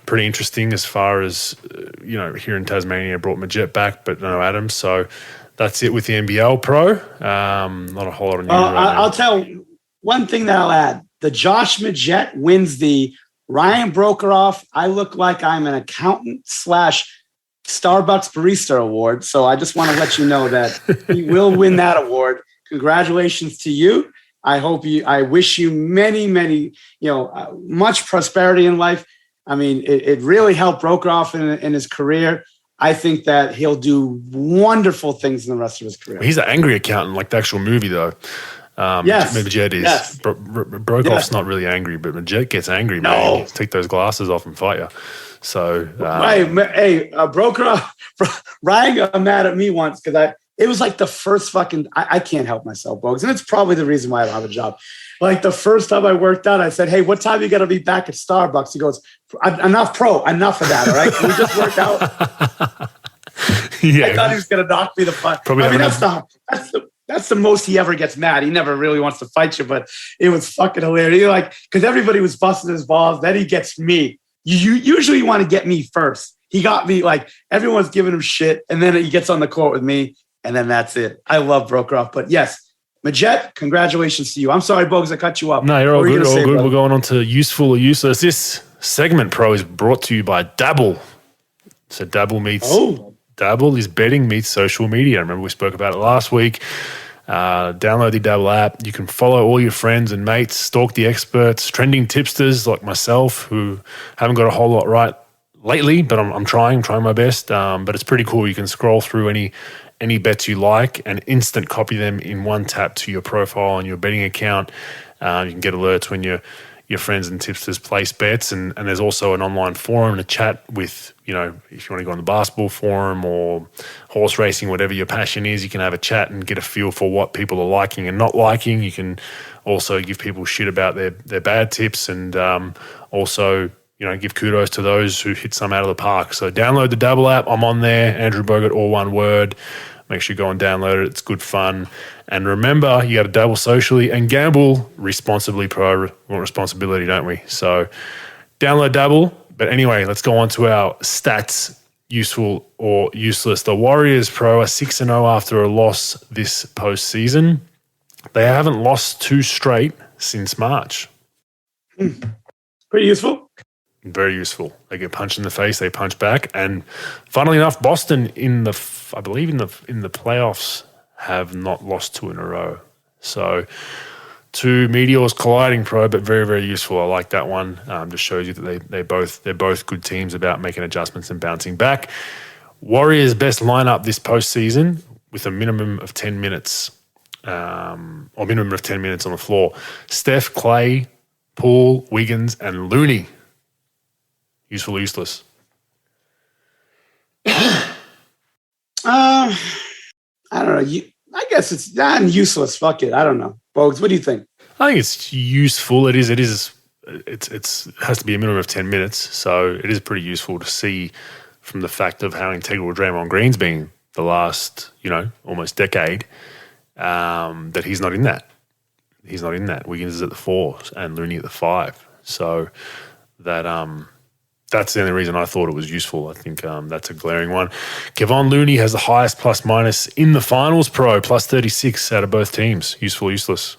pretty interesting as far as, here in Tasmania, brought Majette back, but no Adams. So that's it with the NBL Pro. Not a whole lot of news right now. I'll tell one thing that I'll add. The Josh Majette wins the Ryan Brokeroff, I look like I'm an accountant / Starbucks barista award. So I just want to let you know that he will win that award. Congratulations to you. I wish you many, many, much prosperity in life. I mean, it really helped Brokeroff in his career. I think that he'll do wonderful things in the rest of his career. He's an angry accountant, like the actual movie, though. Yes. Majette is. Yes. Brokoff's not really angry, but Majette gets angry, man. He'll take those glasses off and fight you. So, Brokeroff, Ryan got mad at me once because it was like the first I can't help myself, Bogues. And it's probably the reason why I don't have a job. Like the first time I worked out, I said, hey, what time you got to be back at Starbucks? He goes, enough of that, all right? Can we just work out? Yeah. I thought he was going to knock me the fuck. That's the most he ever gets mad. He never really wants to fight you, but it was fucking hilarious. Because everybody was busting his balls. Then he gets me. You usually want to get me first. He got me, everyone's giving him shit. And then he gets on the court with me. And then that's it. I love Brokeroff. But yes, Majette, congratulations to you. I'm sorry, Bogues, I cut you up. No, you're all good. All good. We're going on to useful or useless. This segment, Pro, is brought to you by Dabble. So Dabble is betting meets social media. Remember we spoke about it last week. Download the Dabble app. You can follow all your friends and mates, stalk the experts, trending tipsters like myself who haven't got a whole lot right lately, but I'm trying my best. But it's pretty cool. You can scroll through any bets you like and instant copy them in one tap to your profile on your betting account. You can get alerts when your friends and tipsters place bets, and there's also an online forum to chat with, if you want to go on the basketball forum or horse racing, whatever your passion is, you can have a chat and get a feel for what people are liking and not liking. You can also give people shit about their bad tips and also, give kudos to those who hit some out of the park. So download the Dabble app. I'm on there, Andrew Bogut, all one word. Make sure you go and download it. It's good fun. And remember, you got to dabble socially and gamble responsibly. Pro, we want responsibility, don't we? So download Dabble. But anyway, let's go on to our stats, useful or useless. The Warriors, Pro, are 6-0 after a loss this postseason. They haven't lost 2 straight since March. Pretty useful. Very useful. They get punched in the face, they punch back, and funnily enough, Boston I believe in the playoffs have not lost 2 in a row. So 2 meteors colliding, pro, but very, very useful. I like that one. Just shows you that they're both good teams about making adjustments and bouncing back. Warriors' best lineup this postseason with a minimum of 10 minutes, or minimum of 10 minutes on the floor. Steph, Clay, Poole, Wiggins, and Looney. Useful, useless. I don't know. I guess it's not useless. Fuck it. I don't know. Bogues, what do you think? I think it's useful. It has to be a minimum of 10 minutes, so it is pretty useful to see from the fact of how integral Draymond Green's been the last, almost decade, that he's not in that. He's not in that. Wiggins is at the 4 and Looney at the 5. So that's the only reason I thought it was useful. I think that's a glaring one. Kevon Looney has the highest plus minus in the finals, pro, plus 36 out of both teams. Useful, useless.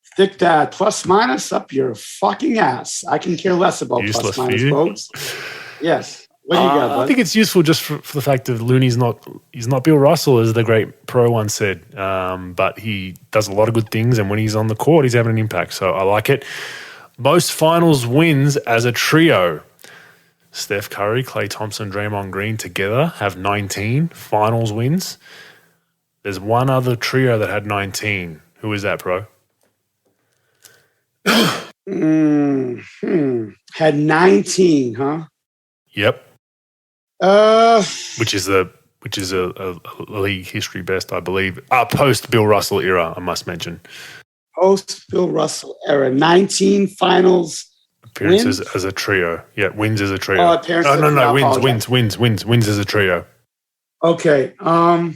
Stick that plus minus up your fucking ass. I can care less about useless plus minus, folks. Yes. What do you got, bud? I think it's useful just for the fact that Looney's not Bill Russell, as the great pro once said, but he does a lot of good things, and when he's on the court, he's having an impact. So I like it. Most finals wins as a trio. Steph Curry, Klay Thompson, Draymond Green together have 19 finals wins. There's one other trio that had 19. Who is that, bro? Had 19, huh? Yep. Which is a league history best, I believe. Post Bill Russell era, I must mention. Post Bill Russell era, 19 finals. Appearances as a trio. Yeah, wins as a trio. Wins as a trio. Okay. Oh,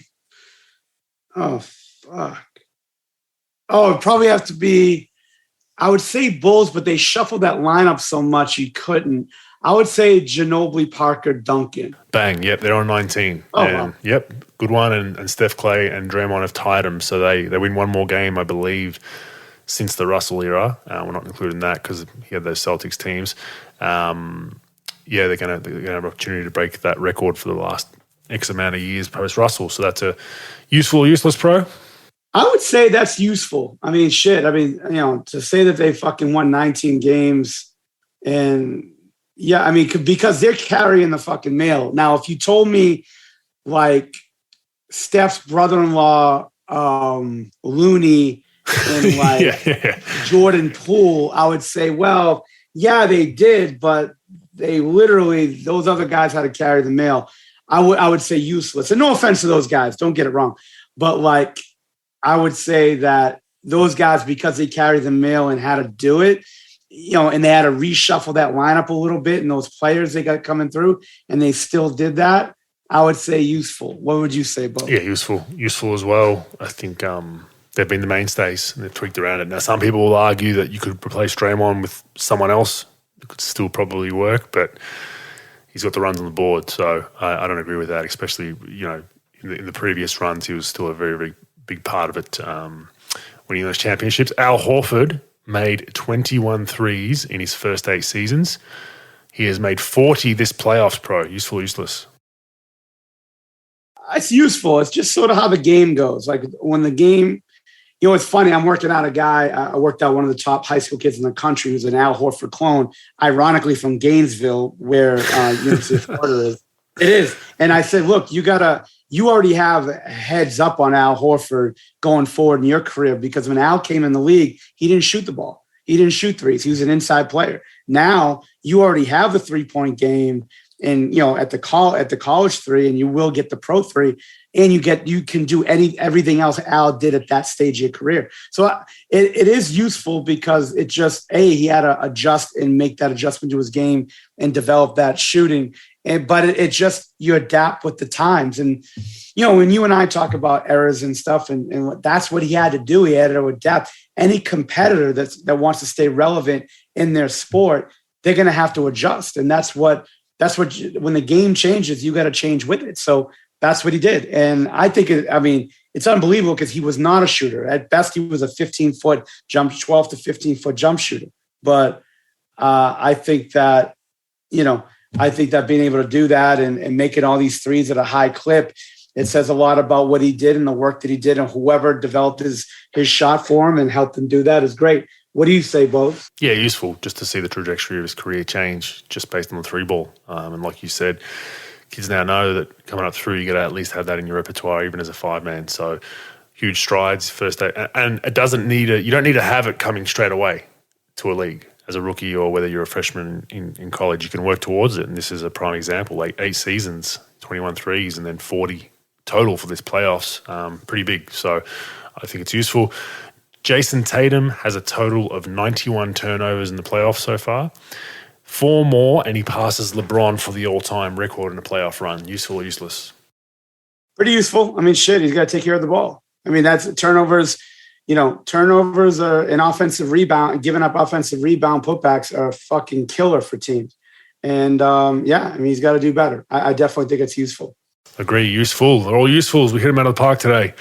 fuck. Oh, it'd probably have to be, I would say Bulls, but they shuffled that lineup so much you couldn't. I would say Ginobili, Parker, Duncan. Bang. Yep, they're on 19. Oh, wow. Yep, good one. And Steph, Clay, and Draymond have tied them. So they win one more game, I believe, since the Russell era. We're not including that because he had those Celtics teams. They're going to have an opportunity to break that record for the last X amount of years post Russell. So that's a useful, useless, pro. I would say that's useful. I mean, shit. I mean, to say that they fucking won 19 games and yeah, I mean, because they're carrying the fucking mail. Now, if you told me like Steph's brother-in-law, Looney, and like Jordan Poole, I would say, well, yeah, they did, but those other guys had to carry the mail. I would say useless. And no offense to those guys, don't get it wrong. But like, I would say that those guys, because they carried the mail and had to do it, and they had to reshuffle that lineup a little bit and those players they got coming through, and they still did that, I would say useful. What would you say, Bo? Yeah, useful as well. I think they've been the mainstays and they've tweaked around it. Now, some people will argue that you could replace Draymond with someone else. It could still probably work, but he's got the runs on the board. So I don't agree with that, especially, in the previous runs, he was still a very, very big part of it, winning those championships. Al Horford made 21 threes in his first 8 seasons. He has made 40 this playoffs, pro. Useful, useless. It's useful. It's just sort of how the game goes. Like when the game, it's funny. I'm working out a guy. I worked out one of the top high school kids in the country who's an Al Horford clone, ironically from Gainesville, where University of Florida is. It is. And I said, look, you already have a heads up on Al Horford going forward in your career, because when Al came in the league, he didn't shoot the ball. He didn't shoot threes. He was an inside player. Now you already have the 3-point game and, at the college 3, and you will get the pro 3, and you can do everything else Al did at that stage of your career. So it is useful because it just, he had to adjust and make that adjustment to his game and develop that shooting. But it just, you adapt with the times. And, when you and I talk about errors and stuff, and that's what he had to do. He had to adapt. Any competitor that wants to stay relevant in their sport, they're going to have to adjust. And that's what when the game changes, you got to change with it. So that's what he did. And I think, it's unbelievable because he was not a shooter. At best, he was a 12 to 15 foot jump shooter. But I think that I think that being able to do that and making all these threes at a high clip, it says a lot about what he did and the work that he did, and whoever developed his shot for him and helped him do that is great. What do you say, Bogues? Yeah, useful just to see the trajectory of his career change just based on the three ball. And like you said, kids now know that coming up through, you got to at least have that in your repertoire, even as a 5-man. So huge strides first day, and it doesn't need you don't need to have it coming straight away to a league as a rookie, or whether you're a freshman in college. You can work towards it, and this is a prime example. Like 8 seasons, 21 threes, and then 40 total for this playoffs. Pretty big. So I think it's useful. Jason Tatum has a total of 91 turnovers in the playoffs so far. 4 more, and he passes LeBron for the all-time record in a playoff run. Useful or useless? Pretty useful. I mean, shit, he's got to take care of the ball. I mean, that's turnovers. Turnovers are an offensive rebound, giving up offensive rebound putbacks are a fucking killer for teams. And he's got to do better. I definitely think it's useful. Agree, useful. They're all usefuls. We hit them out of the park today.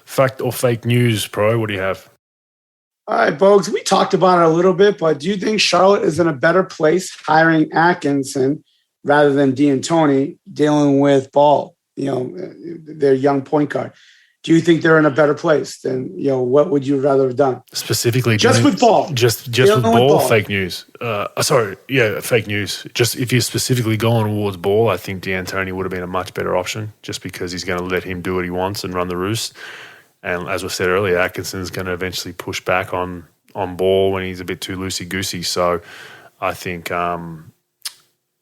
Fact or fake news, Pro? What do you have? All right, Bogues, we talked about it a little bit, but do you think Charlotte is in a better place hiring Atkinson rather than D'Antoni dealing with Ball, their young point guard? Do you think they're in a better place than, what would you rather have done? Specifically, just with Ball. Just with Ball, fake news. Fake news. Just if you're specifically going towards Ball, I think D'Antoni would have been a much better option just because he's going to let him do what he wants and run the roost. And as we said earlier, Atkinson's going to eventually push back on Ball when he's a bit too loosey-goosey. So I think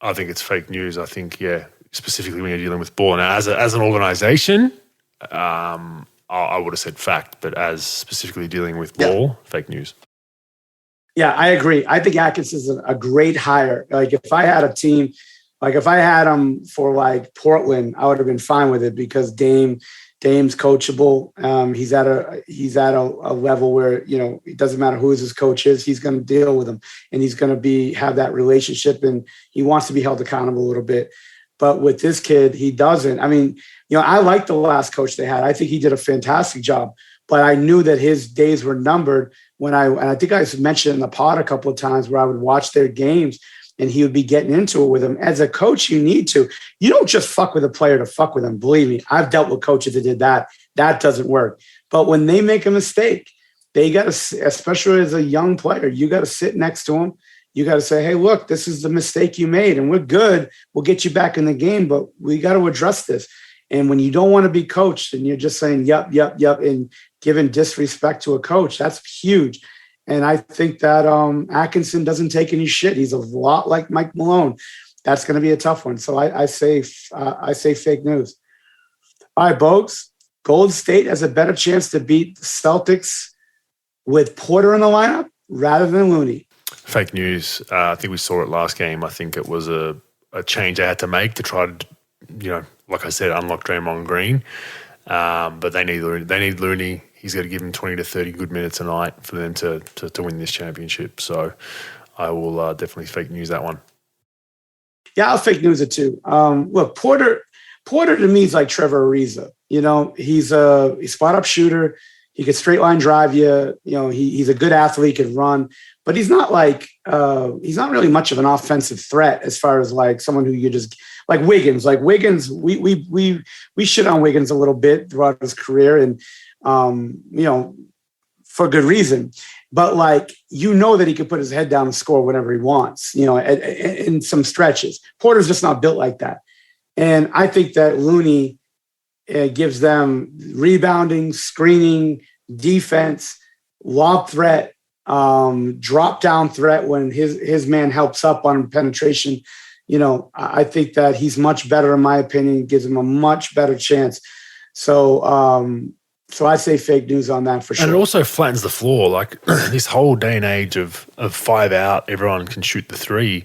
it's fake news. I think, specifically when you're dealing with Ball. Now, as an organization, I would have said fact, but as specifically dealing with Ball, fake news. Yeah, I agree. I think Atkinson's a great hire. Like if I had a team, like if I had him for like Portland, I would have been fine with it because Dame's coachable. He's at a level where, it doesn't matter who his coach is, he's going to deal with him and he's going to have that relationship and he wants to be held accountable a little bit. But with this kid, he doesn't. I mean, I like the last coach they had. I think he did a fantastic job, but I knew that his days were numbered and I think I mentioned in the pod a couple of times where I would watch their games and he would be getting into it with them. As a coach, you need to. You don't just fuck with a player to fuck with them. Believe me, I've dealt with coaches that did that. That doesn't work. But when they make a mistake, they got to, especially as a young player, you got to sit next to them. You got to say, hey, look, this is the mistake you made and we're good. We'll get you back in the game, but we got to address this. And when you don't want to be coached and you're just saying, yep, and giving disrespect to a coach, that's huge. And I think that Atkinson doesn't take any shit. He's a lot like Mike Malone. That's going to be a tough one. So I say fake news. All right, Bogues. Golden State has a better chance to beat the Celtics with Porter in the lineup rather than Looney. Fake news. I think we saw it last game. I think it was a change they had to make to try to, like I said, unlock Draymond Green. But they need Looney. He's got to give him 20 to 30 good minutes a night for them to win this championship. So I will definitely fake news that one. Yeah, I'll fake news it too. Look, Porter to me is like Trevor Ariza. He's a spot-up shooter. He could straight line drive you. He's a good athlete, could run, but he's not he's not really much of an offensive threat as far as like someone who you just like Wiggins. Like Wiggins, we shit on Wiggins a little bit throughout his career, and for good reason. But that he could put his head down and score whenever he wants. In some stretches, Porter's just not built like that, and I think that Looney. It gives them rebounding, screening, defense, lob threat, drop down threat when his man helps up on penetration. I think that he's much better, in my opinion, gives him a much better chance. So I say fake news on that for sure. And it also flattens the floor. Like this whole day and age of 5 out, everyone can shoot the three.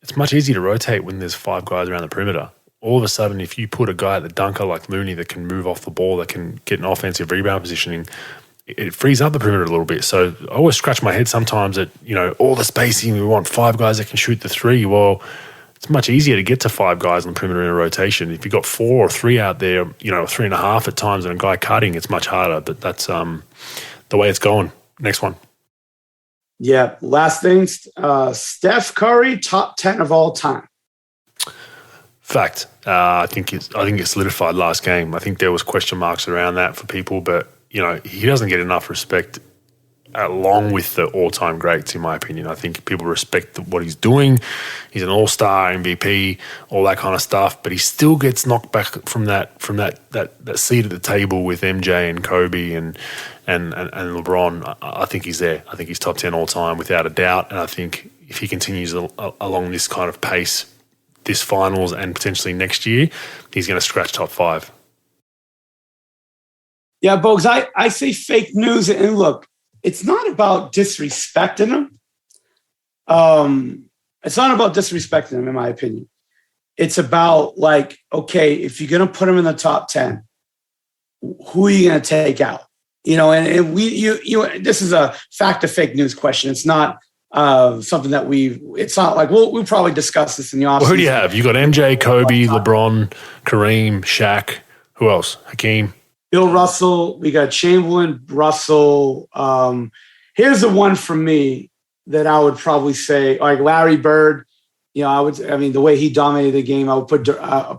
It's much easier to rotate when there's 5 guys around the perimeter. All of a sudden, if you put a guy at the dunker like Looney that can move off the ball, that can get an offensive rebound positioning, it frees up the perimeter a little bit. So I always scratch my head sometimes at, all the spacing, we want 5 guys that can shoot the three. Well, it's much easier to get to 5 guys on the perimeter in a rotation. If you've got 4 or 3 out there, 3.5 at times and a guy cutting, it's much harder. But that's the way it's going. Next one. Yeah. Last thing, Steph Curry, top 10 of all time. Fact. I think it solidified last game. I think there was question marks around that for people, but he doesn't get enough respect along with the all-time greats, in my opinion. I think people respect what he's doing. He's an all-star, MVP, all that kind of stuff, but he still gets knocked back from that seat at the table with MJ and Kobe and LeBron. I think he's there. I think he's top 10 all-time without a doubt, and I think if he continues along this kind of pace this finals and potentially next year, he's going to scratch top 5. Yeah, Bogues, I say fake news, and look, it's not about disrespecting him. It's not about disrespecting him, in my opinion. It's about okay, if you're going to put him in the top 10, who are you going to take out? And this is a fact of fake news question. It's not something that it's not like, we'll probably discuss this in the offseason. Well, who do you have? You got MJ, Kobe, LeBron, Kareem, Shaq. Who else? Hakeem. Bill Russell, we got Chamberlain, Russell. Here's the one for me that I would probably say, like Larry Bird. The way he dominated the game, I would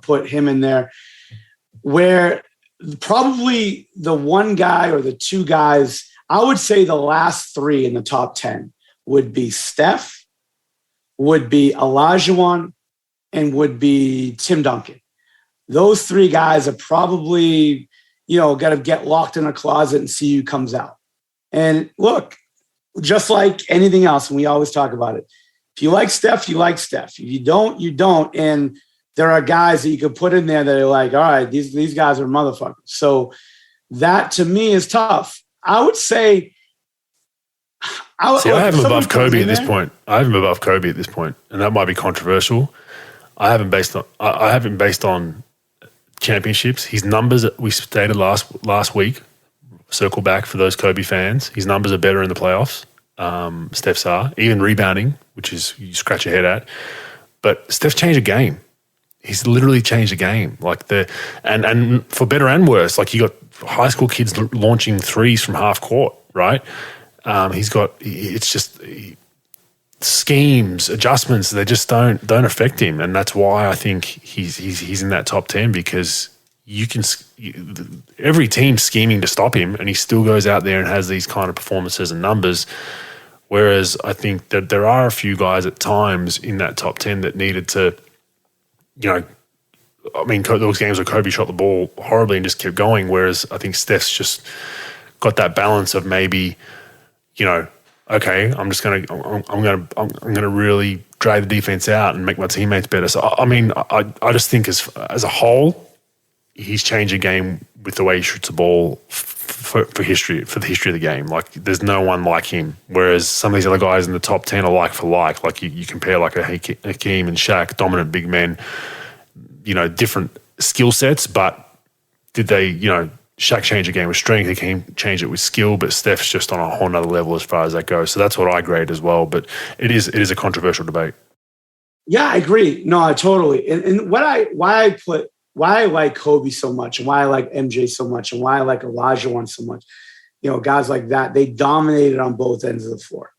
put him in there. Where probably the one guy or the two guys, I would say the last 3 in the top 10 would be Steph, would be Olajuwon, and would be Tim Duncan. Those 3 guys are probably got to get locked in a closet and see who comes out. And look, just like anything else, and we always talk about it, if you like Steph, you like Steph. If you don't, you don't. And there are guys that you could put in there that are like, all right, these guys are motherfuckers. So that to me is tough. I would say I have him above Kobe at this point. I have him above Kobe at this point, and that might be controversial. I have him based on championships. His numbers, we stated last week, circle back for those Kobe fans, his numbers are better in the playoffs. Steph's are. Even rebounding, which is you scratch your head at. But Steph changed the game. He's literally changed the game. And for better and worse, like you got high school kids launching threes from half court, right? It's just schemes, adjustments, they just don't affect him, and that's why I think he's in that top 10, because every team's scheming to stop him, and he still goes out there and has these kind of performances and numbers. Whereas I think that there are a few guys at times in that top 10 that needed to, those games where Kobe shot the ball horribly and just kept going. Whereas I think Steph's just got that balance of maybe, okay, I'm gonna really drag the defense out and make my teammates better. So I just think as a whole, he's changed the game with the way he shoots the ball for the history of the game. Like there's no one like him. Whereas some of these other guys in the top 10 are like for like. Like you compare like a Hakeem and Shaq, dominant big men, different skill sets, but did they, Shaq changed the game with strength, Hakeem changed it with skill, but Steph's just on a whole nother level as far as that goes. So that's what I grade as well. But it is a controversial debate. Yeah, I agree. No, I totally. And why I like Kobe so much, and why I like MJ so much, and why I like Olajuwon so much, guys like that, they dominated on both ends of the floor.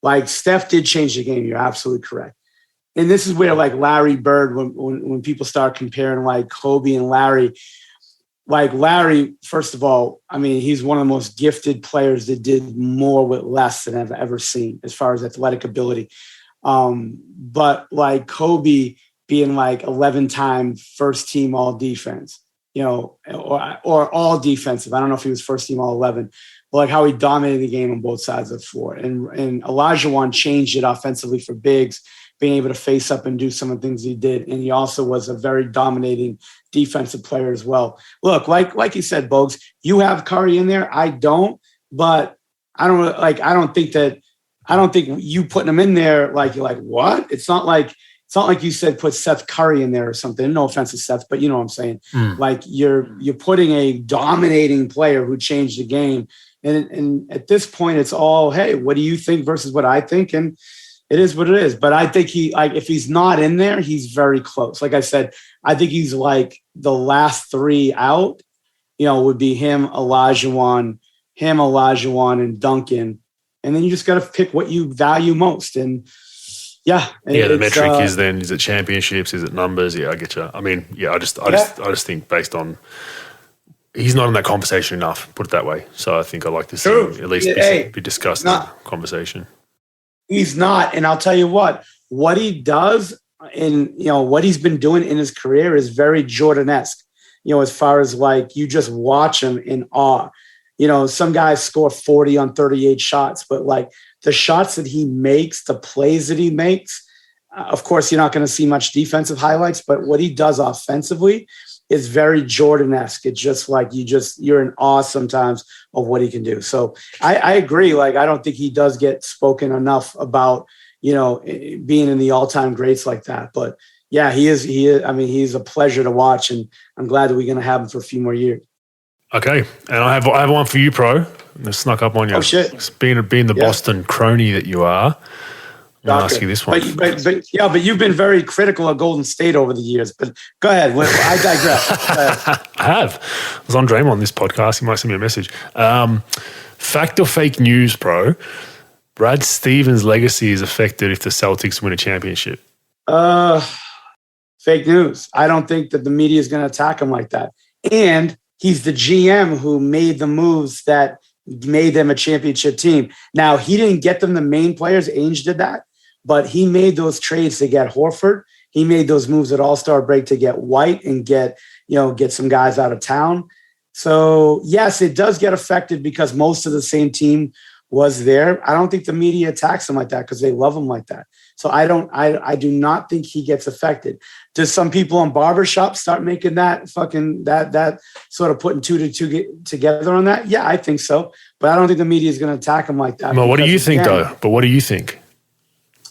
Like Steph did change the game. You're absolutely correct. And this is where like Larry Bird, when people start comparing like Kobe and Larry, like Larry, first of all, he's one of the most gifted players that did more with less than I've ever seen as far as athletic ability. But like Kobe being like 11-time first team all defense, or all defensive. I don't know if he was first team all 11, but like how he dominated the game on both sides of the floor. And Olajuwon changed it offensively for bigs, being able to face up and do some of the things he did. And he also was a very dominating defensive player as well. Look, like you said, Bogues, you have Curry in there. I don't, but I don't think you putting him in there, like, you're like, what? It's not like you said, put Seth Curry in there or something. No offense to Seth, but you know what I'm saying? Like you're putting a dominating player who changed the game. And at this point it's all, hey, what do you think versus what I think? And it is what it is. But I think if he's not in there, he's very close. Like I said, I think he's like the last 3 out, would be him, Olajuwon, and Duncan. and then you just got to pick what you value most. And the metric is it championships? Is it numbers? Yeah, I get you. I mean, I just think based on he's not in that conversation enough. Put it that way. So I think I like to see him at least be discussed in that conversation. He's not, and I'll tell you what he does, and what he's been doing in his career is very Jordan-esque. As far as like you just watch him in awe. Some guys score 40 on 38 shots, but like the shots that he makes, the plays that he makes, of course, you're not going to see much defensive highlights, but what he does offensively is very Jordan-esque. It's just like you're in awe sometimes of what he can do. So I agree. Like, I don't think he does get spoken enough about, being in the all-time greats like that. But yeah, he is. I mean, he's a pleasure to watch, and I'm glad that we're going to have him for a few more years. Okay, and I have one for you, Pro. I snuck up on you. Oh shit! Being the Boston crony that you are, I'll ask you this one. But you've been very critical of Golden State over the years. But go ahead. I digress. I have. I was on Draymond on this podcast. He might send me a message. Fact or fake news, Pro? Brad Stevens' legacy is affected if the Celtics win a championship. Fake news. I don't think that the media is going to attack him like that. And he's the GM who made the moves that made them a championship team. Now, he didn't get them the main players. Ainge did that. But he made those trades to get Horford. He made those moves at All-Star break to get White and get some guys out of town. So, yes, it does get affected because most of the same team was there. I don't think the media attacks him like that because they love him like that. So I do not think he gets affected. Does some people in barbershops start making that sort of putting two to two together on that? Yeah, I think so. But I don't think the media is going to attack him like that. Well, what do you think, though? But what do you think?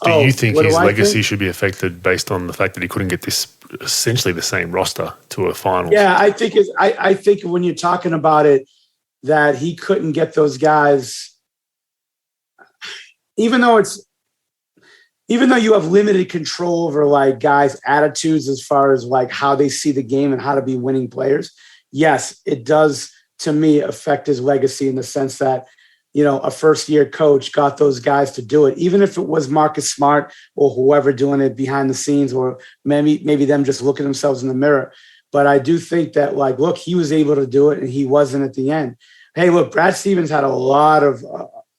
Do you think his legacy should be affected based on the fact that he couldn't get this essentially the same roster to a final? Yeah, I think when you're talking about it, that he couldn't get those guys, even though you have limited control over like guys' attitudes as far as like how they see the game and how to be winning players. Yes, it does to me affect his legacy in the sense that, a first-year coach got those guys to do it, even if it was Marcus Smart or whoever doing it behind the scenes, or maybe them just looking at themselves in the mirror. But I do think that, like, look, he was able to do it and he wasn't at the end. Hey, look, Brad Stevens had a lot of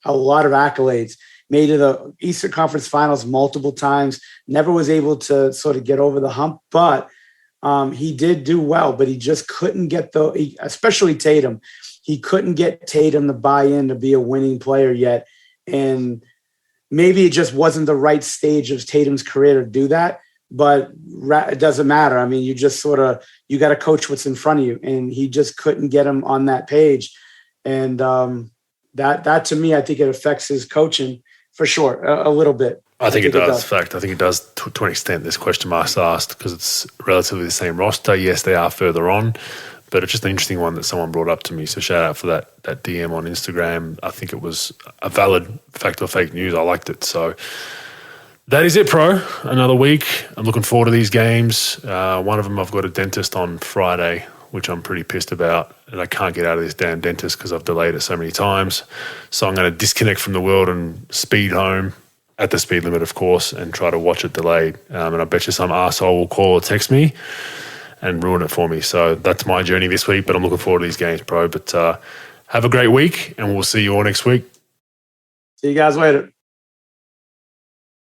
accolades, made it the Eastern Conference Finals multiple times, never was able to sort of get over the hump, but he did do well, but he just couldn't get especially Tatum. He couldn't get Tatum to buy in to be a winning player yet. And maybe it just wasn't the right stage of Tatum's career to do that, but it doesn't matter. I mean, you just you got to coach what's in front of you. And he just couldn't get him on that page. And that to me, I think it affects his coaching for sure, a little bit. I think it does. In fact, I think it does to an extent. There's question marks asked because it's relatively the same roster. Yes, they are further on, but it's just an interesting one that someone brought up to me. So shout out for that DM on Instagram. I think it was a valid fact or fake news. I liked it. So that is it, Pro. Another week. I'm looking forward to these games. One of them I've got a dentist on Friday, which I'm pretty pissed about. And I can't get out of this damn dentist because I've delayed it so many times. So I'm going to disconnect from the world and speed home at the speed limit, of course, and try to watch it delayed. And I bet you some arsehole will call or text me and ruin it for me. So that's my journey this week, but I'm looking forward to these games, Pro. But have a great week, and we'll see you all next week. See you guys later.